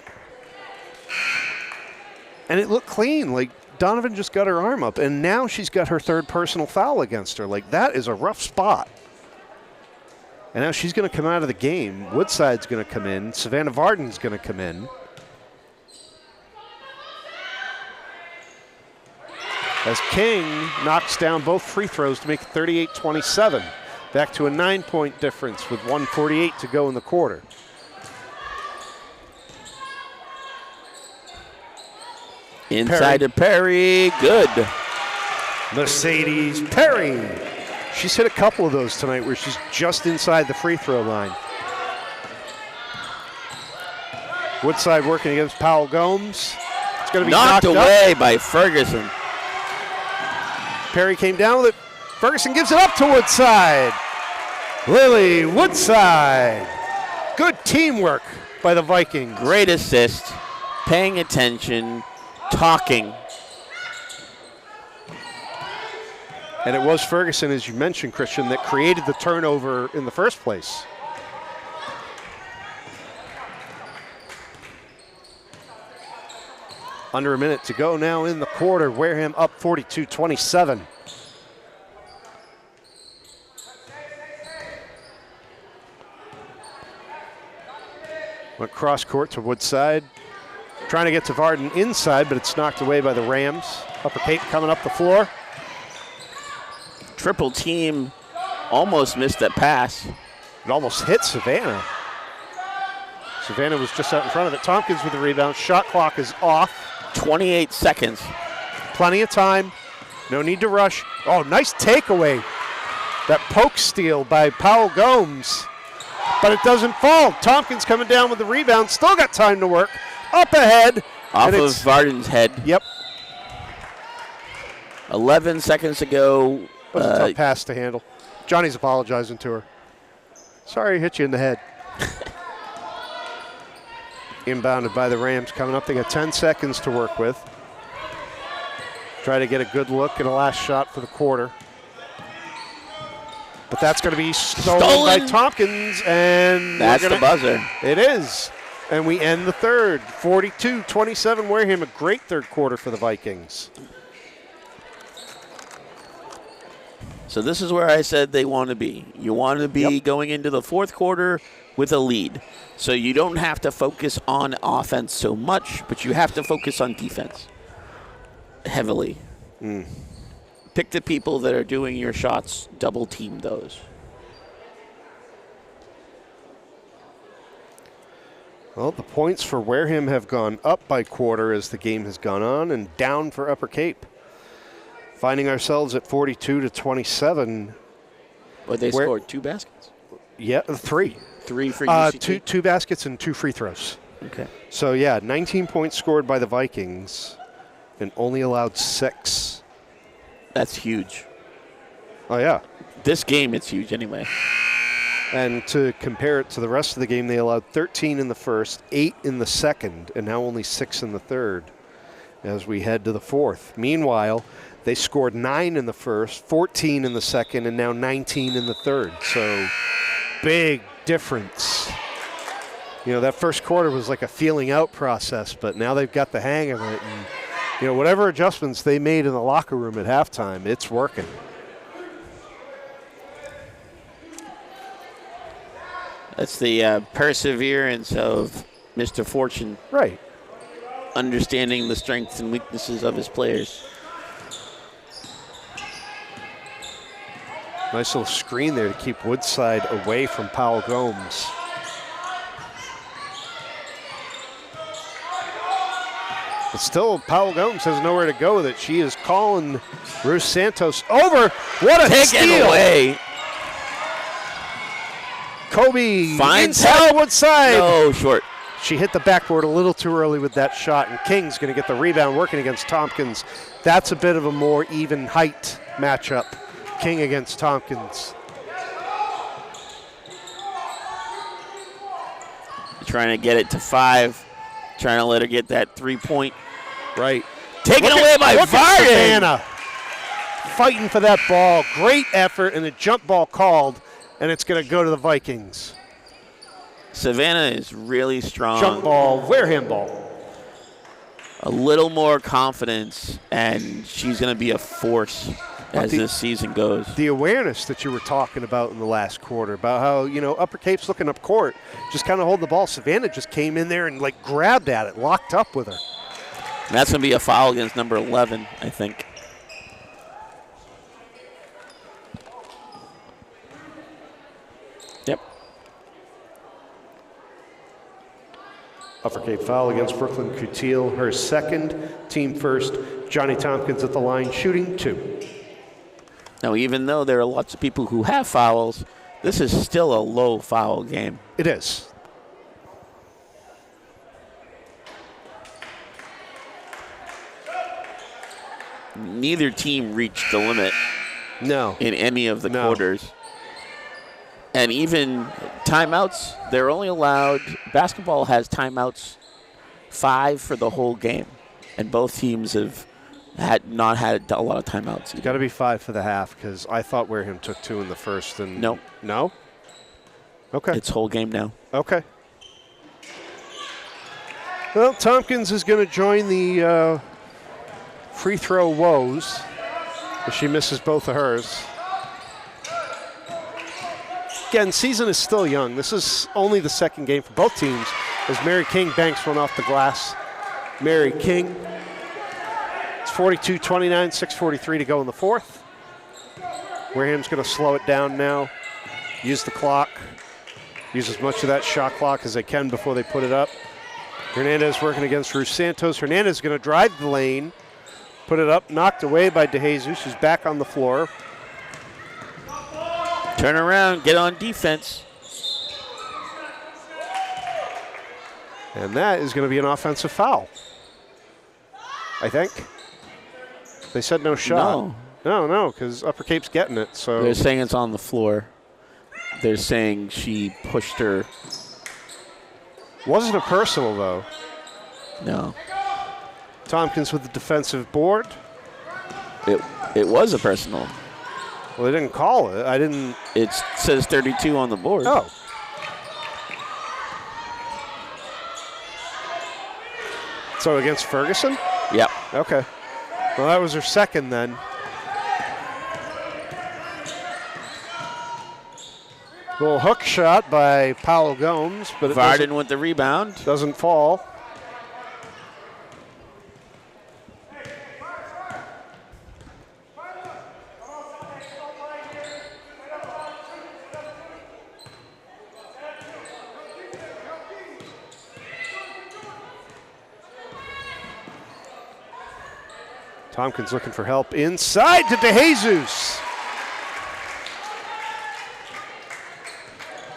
And it looked clean. Like Donovan just got her arm up, and now she's got her third personal foul against her. Like that is a rough spot. And now she's going to come out of the game. Woodside's going to come in. Savannah Varden's going to come in. As King knocks down both free throws to make it 38-27. Back to a 9-point difference with 1:48 to go in the quarter. Inside to Perry. Good. Mercedes Perry. She's hit a couple of those tonight where she's just inside the free throw line. Woodside working against Powell Gomes. It's going to be knocked away up by Ferguson. Perry came down with it. Ferguson gives it up to Woodside. Lily Woodside. Good teamwork by the Vikings. Great assist. Paying attention. Talking. And it was Ferguson, as you mentioned, Christian, that created the turnover in the first place. Under a minute to go now in the quarter. Wareham up 42-27. Went cross court to Woodside. Trying to get to Varden inside, but it's knocked away by the Rams. Upper Cape coming up the floor. Triple team almost missed that pass. It almost hit Savannah. Savannah was just out in front of it. Tompkins with the rebound. Shot clock is off. 28 seconds. Plenty of time. No need to rush. Oh, nice takeaway. That poke steal by Powell Gomes. But it doesn't fall. Tompkins coming down with the rebound. Still got time to work. Up ahead. Off of Varden's head. Yep. 11 seconds to go. That was a tough pass to handle. Johnny's apologizing to her. Sorry I hit you in the head. Inbounded by the Rams coming up. They got 10 seconds to work with. Try to get a good look at a last shot for the quarter. But that's going to be stolen by Tompkins. And that's the buzzer. It is. And we end the third. 42-27 Wareham. A great third quarter for the Vikings. So this is where I said they want to be. You want to be going into the fourth quarter with a lead. So you don't have to focus on offense so much, but you have to focus on defense heavily. Pick the people that are doing your shots, double team those. Well, the points for Wareham have gone up by quarter as the game has gone on, and down for Upper Cape. Finding ourselves at 42-27. But they scored 2 baskets? Yeah, 3. 3 for UCT? Two baskets and 2 free throws. Okay. So, yeah, 19 points scored by the Vikings and only allowed 6. That's huge. Oh, yeah. This game, it's huge anyway. And to compare it to the rest of the game, they allowed 13 in the first, 8 in the second, and now only 6 in the third as we head to the fourth. Meanwhile, they scored 9 in the first, 14 in the second, and now 19 in the third. So big difference. You know, that first quarter was like a feeling out process, but now they've got the hang of it. And, you know, whatever adjustments they made in the locker room at halftime, it's working. That's the perseverance of Mr. Fortune. Right. Understanding the strengths and weaknesses of his players. Nice little screen there to keep Woodside away from Powell Gomes. But still, Powell Gomes has nowhere to go with it. She is calling Ruth Santos over. What a steal! Away. Kobe finds help. Woodside. No, short. She hit the backboard a little too early with that shot, and King's going to get the rebound working against Tompkins. That's a bit of a more even height matchup. King against Tompkins. Trying to get it to 5. Trying to let her get that 3-point. Right. Taken away by Varden. Savannah fighting for that ball. Great effort, and a jump ball called, and it's going to go to the Vikings. Savannah is really strong. Jump ball, Wareham ball. A little more confidence, and she's going to be a force as this season goes. The awareness that you were talking about in the last quarter, about how, you know, Upper Cape's looking up court, just kind of hold the ball. Savannah just came in there and, like, grabbed at it, locked up with her. And that's going to be a foul against number 11, I think. Yep. Upper Cape foul against Brooklyn Coutil. Her second, team first. Johnny Tompkins at the line, shooting 2. Now, even though there are lots of people who have fouls, this is still a low foul game. It is. Neither team reached the limit No. in any of the quarters. And even timeouts, they're only allowed, basketball has timeouts 5 for the whole game. And both teams have not had a lot of timeouts. It's got to be 5 for the half because I thought Wareham took 2 in the first. And No. No? Okay. It's whole game now. Okay. Well, Tompkins is going to join the free throw woes as she misses both of hers. Again, season is still young. This is only the second game for both teams as Mary King banks one off the glass. Mary King. It's 42-29, 6:43 to go in the fourth. Wareham's going to slow it down now. Use the clock. Use as much of that shot clock as they can before they put it up. Hernandez working against Ruth Santos. Hernandez is going to drive the lane. Put it up, knocked away by DeJesus, who's back on the floor. Turn around, get on defense. And that is going to be an offensive foul, I think. They said no shot. No, because Upper Cape's getting it. So they're saying it's on the floor. They're saying she pushed her. Wasn't a personal, though. No. Tompkins with the defensive board. It was a personal. Well, they didn't call it. I didn't. It says 32 on the board. Oh. So against Ferguson? Yep. Okay. Well, that was her second then. Little hook shot by Paolo Gomes, but it Varden with the rebound. Doesn't fall. Tompkins looking for help inside to DeJesus.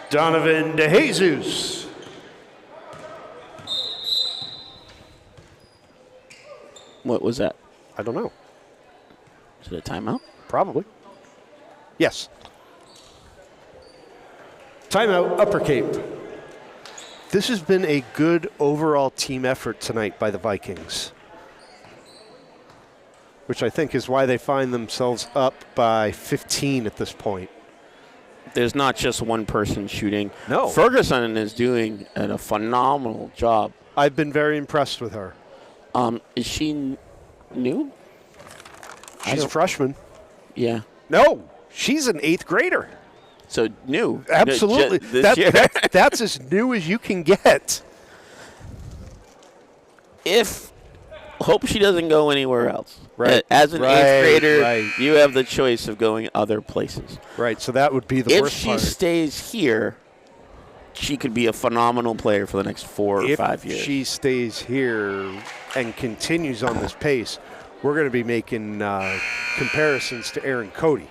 Donovan DeJesus. What was that? I don't know. Is it a timeout? Probably. Yes. Timeout, Upper Cape. This has been a good overall team effort tonight by the Vikings, which I think is why they find themselves up by 15 at this point. There's not just one person shooting. No. Ferguson is doing a phenomenal job. I've been very impressed with her. Is she new? She's a freshman. Yeah. No, she's an 8th grader. So new. Absolutely. This year. That's as new as you can get. Hope she doesn't go anywhere else. Right. As an 8th grader, right. you have the choice of going other places. Right, so that would be the worst part. If she stays here, she could be a phenomenal player for the next 4 or 5 years. If she stays here and continues on this pace, we're going to be making comparisons to Aaron Cody,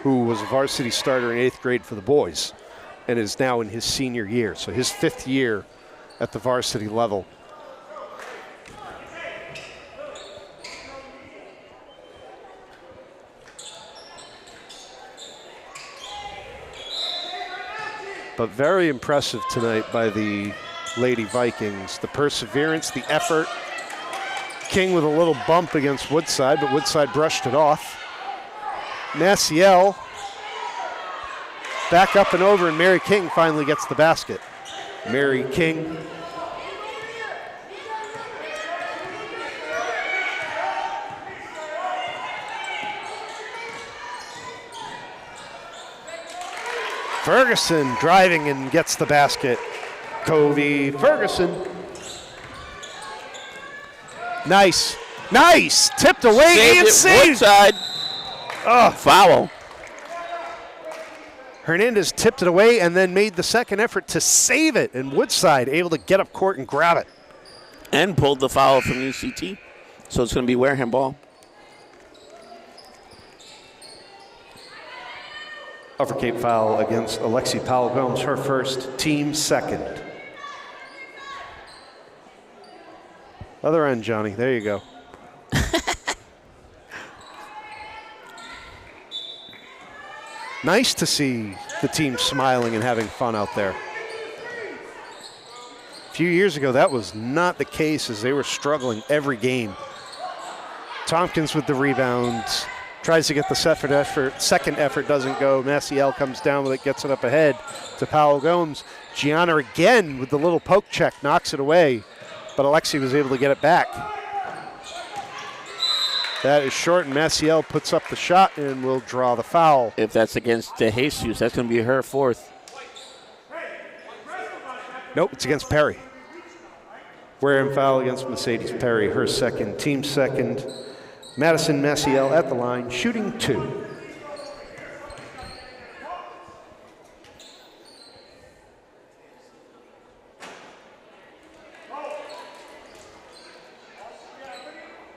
who was a varsity starter in 8th grade for the boys and is now in his senior year, so his 5th year at the varsity level. But very impressive tonight by the Lady Vikings. The perseverance, the effort. King with a little bump against Woodside, but Woodside brushed it off. Maciel back up and over, and Mary King finally gets the basket. Mary King. Ferguson driving and gets the basket. Covey Ferguson. Nice. Nice. Tipped away and saved. Woodside. Oh. Foul. Hernandez tipped it away and then made the second effort to save it, and Woodside able to get up court and grab it. And pulled the foul from UCT. So it's going to be Wareham ball. Upper Cape foul against Alexi Powell-Gomes, her first, team second. Other end, Johnny. There you go. Nice to see the team smiling and having fun out there. A few years ago, that was not the case, as they were struggling every game. Tompkins with the rebounds. Tries to get the second effort, doesn't go. Maciel comes down with it, gets it up ahead to Powell-Gomes. Gianna again with the little poke check, knocks it away, but Alexi was able to get it back. That is short, and Maciel puts up the shot and will draw the foul. If that's against Jesus, that's going to be her fourth. Nope, it's against Perry. Wareham foul against Mercedes Perry, her second, team second. Madison Maciel at the line, shooting 2.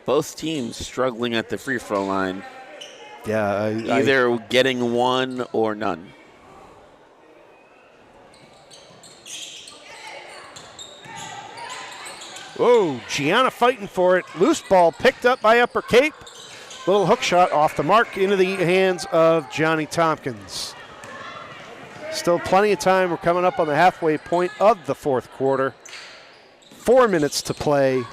Both teams struggling at the free throw line. Yeah, either getting one or none. Whoa, Gianna fighting for it. Loose ball picked up by Upper Cape. Little hook shot off the mark into the hands of Johnny Tompkins. Still plenty of time. We're coming up on the halfway point of the fourth quarter. 4 minutes to play.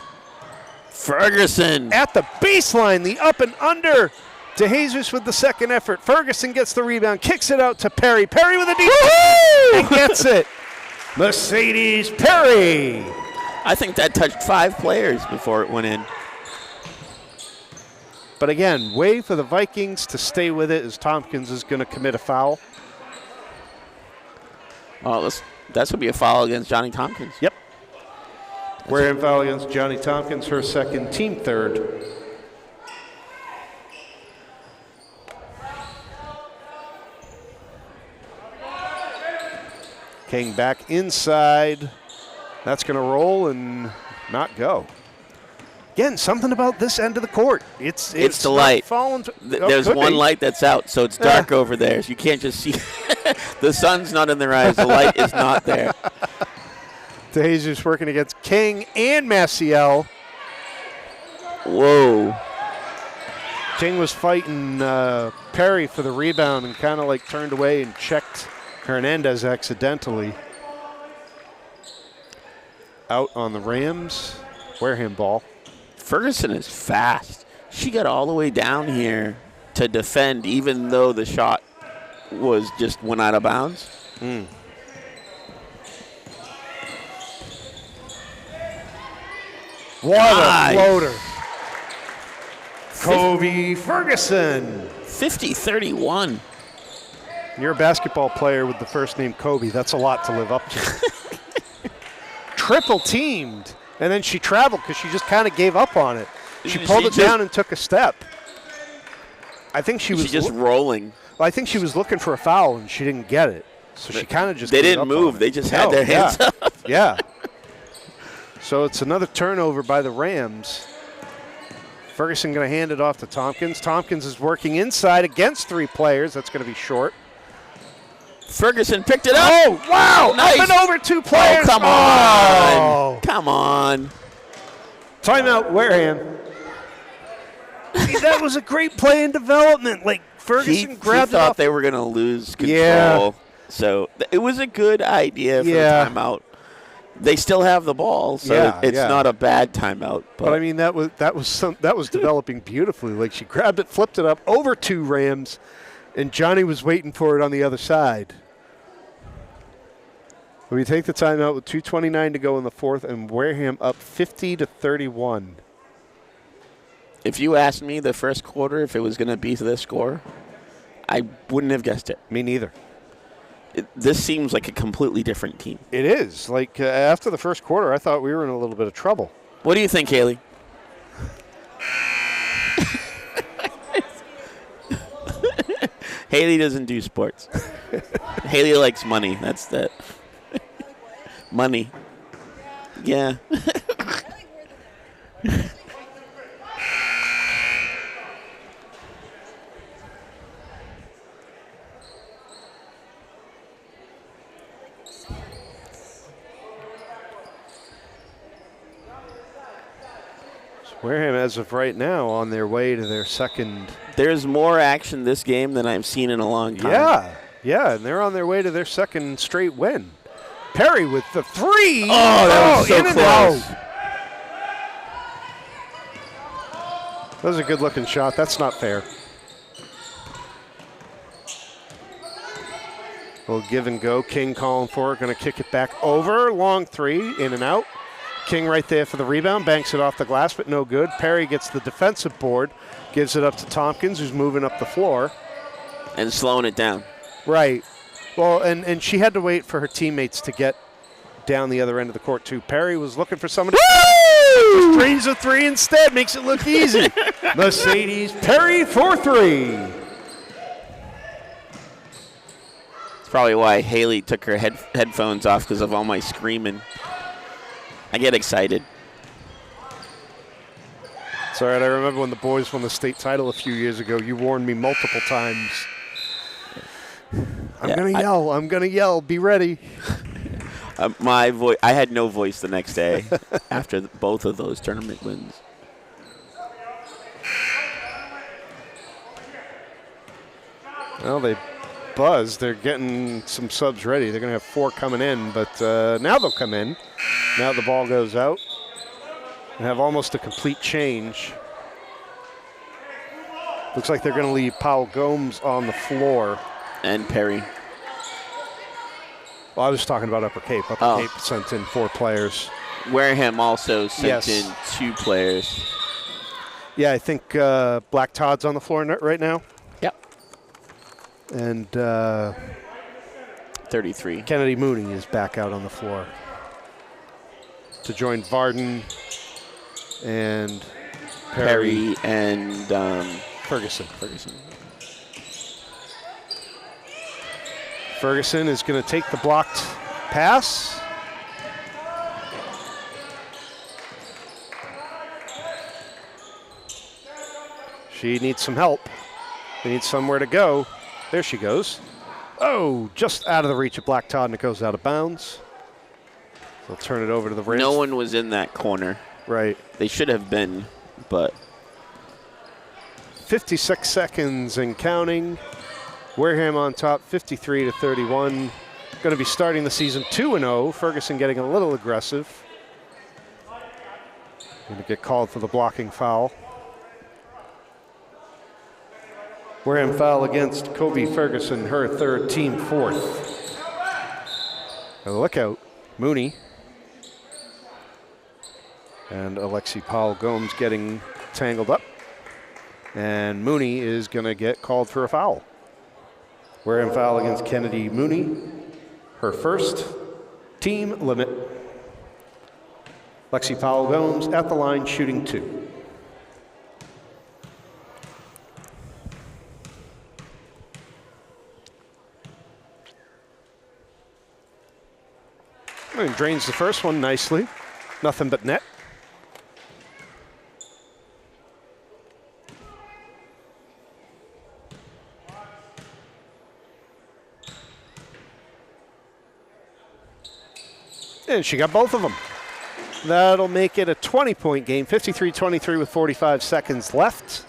Ferguson at the baseline, the up and under. DeJesus with the second effort. Ferguson gets the rebound, kicks it out to Perry. Perry with a deep and gets it. Mercedes Perry. I think that touched 5 players before it went in. But again, way for the Vikings to stay with it as Tompkins is going to commit a foul. Oh, that's going to be a foul against Johnny Tompkins. Yep. Wareham foul against Johnny Tompkins, her second, team third. King back inside. That's going to roll and not go. Again, something about this end of the court. It's the light. There's one be. Light that's out, so it's dark over there. So you can't just see. The sun's not in their eyes. The light is not there. DeJesus working against King and Maciel. Whoa. King was fighting Perry for the rebound and kind of like turned away and checked Hernandez accidentally. Out on the Rams. Wareham ball. Ferguson is fast. She got all the way down here to defend, even though the shot went out of bounds. What a floater. Kobe Ferguson. 50-31. You're a basketball player with the first name Kobe. That's a lot to live up to. Triple teamed. And then she traveled because she just kind of gave up on it. She pulled it down and took a step. I think she was just rolling. Well, I think she was looking for a foul and she didn't get it. So she kind of just They didn't move. They just had their hands up. Yeah. So it's another turnover by the Rams. Ferguson going to hand it off to Tompkins. Tompkins is working inside against 3 players. That's going to be short. Ferguson picked it up. Oh, wow. Nice. Up and over 2 players. Oh, come on. Come on. Timeout, Wareham. That was a great play in development. Like, Ferguson grabbed it off. He thought they were going to lose control. Yeah. So it was a good idea for the timeout. They still have the ball, so it's not a bad timeout. But I mean, that was developing beautifully. Like, she grabbed it, flipped it up over 2 Rams, and Johnny was waiting for it on the other side. We take the timeout with 2:29 to go in the fourth, and Wareham up 50-31. If you asked me the first quarter if it was going to be to this score, I wouldn't have guessed it. Me neither. This seems like a completely different team. It is. Like, after the first quarter, I thought we were in a little bit of trouble. What do you think, Haley? Haley doesn't do sports. Haley likes money. That's that. Money. Yeah. Wareham, as of right now, on their way to their second. There's more action this game than I've seen in a long time. Yeah, and they're on their way to their second straight win. Perry with the three. Oh, that was so in and close. out. That was a good-looking shot. That's not fair. We'll give and go. King calling for it. Going to kick it back over. Long three, in and out. King right there for the rebound. Banks it off the glass, but no good. Perry gets the defensive board. Gives it up to Tompkins, who's moving up the floor. And slowing it down. Right. Well, and she had to wait for her teammates to get down the other end of the court, too. Perry was looking for somebody. Just drains a three instead. Makes it look easy. Mercedes Perry for three. It's probably why Haley took her headphones off because of all my screaming. I get excited. It's all right. I remember when the boys won the state title a few years ago. You warned me multiple times. I'm going to yell. Be ready. My voice. I had no voice the next day after both of those tournament wins. Well, they buzzed. They're getting some subs ready. They're going to have 4 coming in, but now they'll come in. Now the ball goes out. And have almost a complete change. Looks like they're going to leave Powell Gomes on the floor. And Perry. Well, I was talking about Upper Cape. Upper Cape sent in 4 players. Wareham also sent in 2 players. Yeah, I think Black Todd's on the floor right now. Yep. And 33. Kennedy Mooney is back out on the floor to join Varden and Perry and Ferguson. Ferguson is going to take the blocked pass. She needs some help. They need somewhere to go. There she goes. Oh, just out of the reach of Black Todd, and it goes out of bounds. They'll turn it over to the rim. No one was in that corner. Right. They should have been, but 56 seconds and counting. Wareham on top, 53-31. Going to be starting the season 2-0. Ferguson getting a little aggressive. Going to get called for the blocking foul. Wareham foul against Kobe Ferguson, her third, team fourth. And look out, Mooney. And Alexi Powell Gomes getting tangled up. And Mooney is going to get called for a foul. Wareham foul against Kennedy Mooney, her first, team limit. Lexi Powell Gomes at the line, shooting 2. And drains the first one nicely. Nothing but net. And she got both of them. That'll make it a 20-point game, 53-23 with 45 seconds left.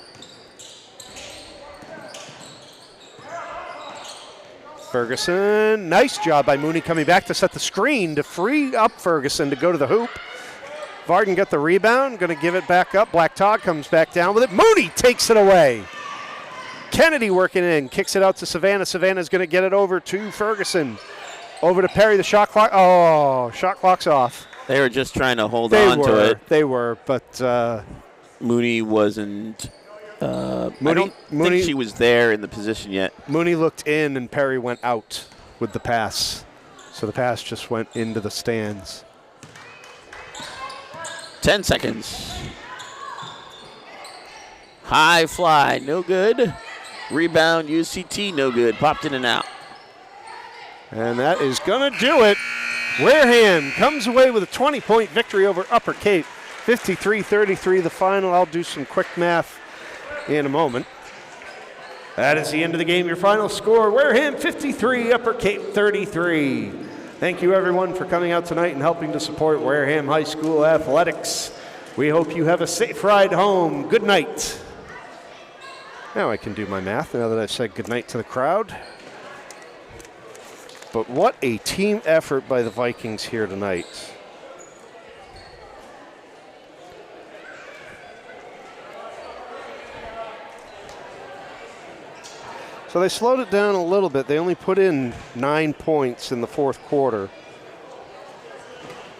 Ferguson, nice job by Mooney coming back to set the screen to free up Ferguson to go to the hoop. Varden got the rebound, going to give it back up. Black Todd comes back down with it. Mooney takes it away. Kennedy working in, kicks it out to Savannah. Savannah's going to get it over to Ferguson. Over to Perry, the shot clock. Oh, shot clock's off. They were just trying to hold on to it. They were, but Mooney wasn't. I don't think she was there in the position yet. Mooney looked in and Perry went out with the pass. So the pass just went into the stands. 10 seconds. High fly, no good. Rebound, UCT, no good. Popped in and out. And that is going to do it. Wareham comes away with a 20-point victory over Upper Cape. 53-33 the final. I'll do some quick math in a moment. That is the end of the game. Your final score, Wareham 53, Upper Cape 33. Thank you, everyone, for coming out tonight and helping to support Wareham High School athletics. We hope you have a safe ride home. Good night. Now I can do my math now that I've said good night to the crowd. But what a team effort by the Vikings here tonight. So they slowed it down a little bit. They only put in 9 points in the fourth quarter.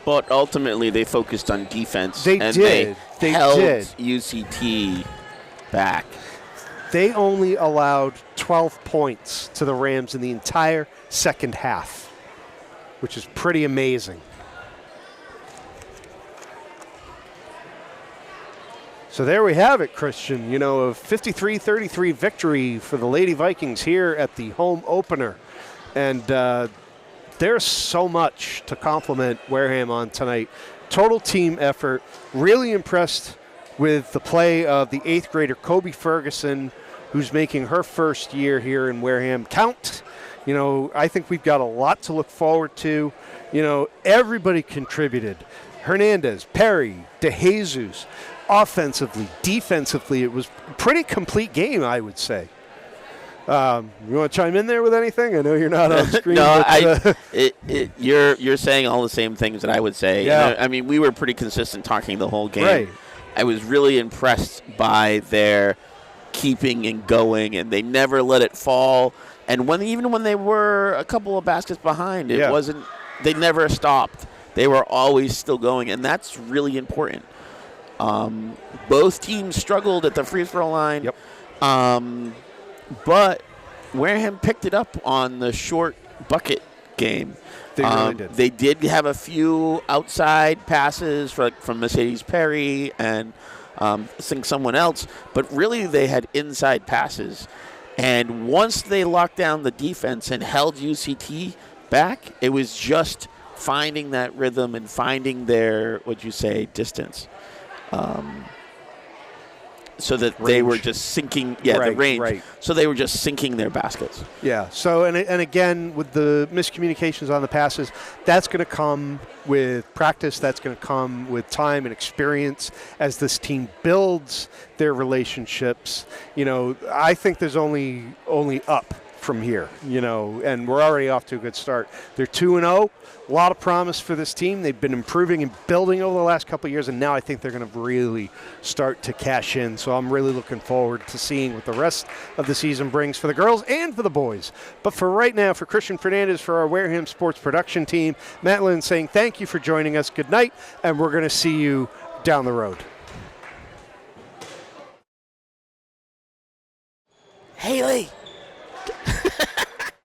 But ultimately, they focused on defense. They did. They held UCT back. They only allowed 12 points to the Rams in the entire second half, which is pretty amazing. So there we have it, Christian. You know, a 53-33 victory for the Lady Vikings here at the home opener. And there's so much to compliment Wareham on tonight. Total team effort. Really impressed with the play of the 8th grader Kobe Ferguson, who's making her first year here in Wareham count. You know, I think we've got a lot to look forward to. You know, everybody contributed. Hernandez, Perry, DeJesus. Offensively, defensively, it was a pretty complete game, I would say. You want to chime in there with anything? I know you're not on screen. No, but, you're saying all the same things that I would say. Yeah. You know, I mean, we were pretty consistent talking the whole game. Right. I was really impressed by their keeping and going, and they never let it fall. And even when they were a couple of baskets behind, it wasn't. They never stopped. They were always still going, and that's really important. Both teams struggled at the free throw line. Yep. But Wareham picked it up on the short bucket game. They really did. They did have a few outside passes from Mercedes Perry and I think someone else, but really they had inside passes. And once they locked down the defense and held UCT back, it was just finding that rhythm and finding their, distance. So that range. They were just sinking, the range. Right. So they were just sinking their baskets. Yeah. So and again, with the miscommunications on the passes, that's going to come with practice. That's going to come with time and experience as this team builds their relationships. You know, I think there's only up from here. You know, and we're already off to a good start. They're 2-0. A lot of promise for this team. They've been improving and building over the last couple of years, and now I think they're going to really start to cash in. So I'm really looking forward to seeing what the rest of the season brings for the girls and for the boys. But for right now, for Christian Fernandez, for our Wareham Sports production team, Matt Lynn saying thank you for joining us. Good night, and we're going to see you down the road. Haley.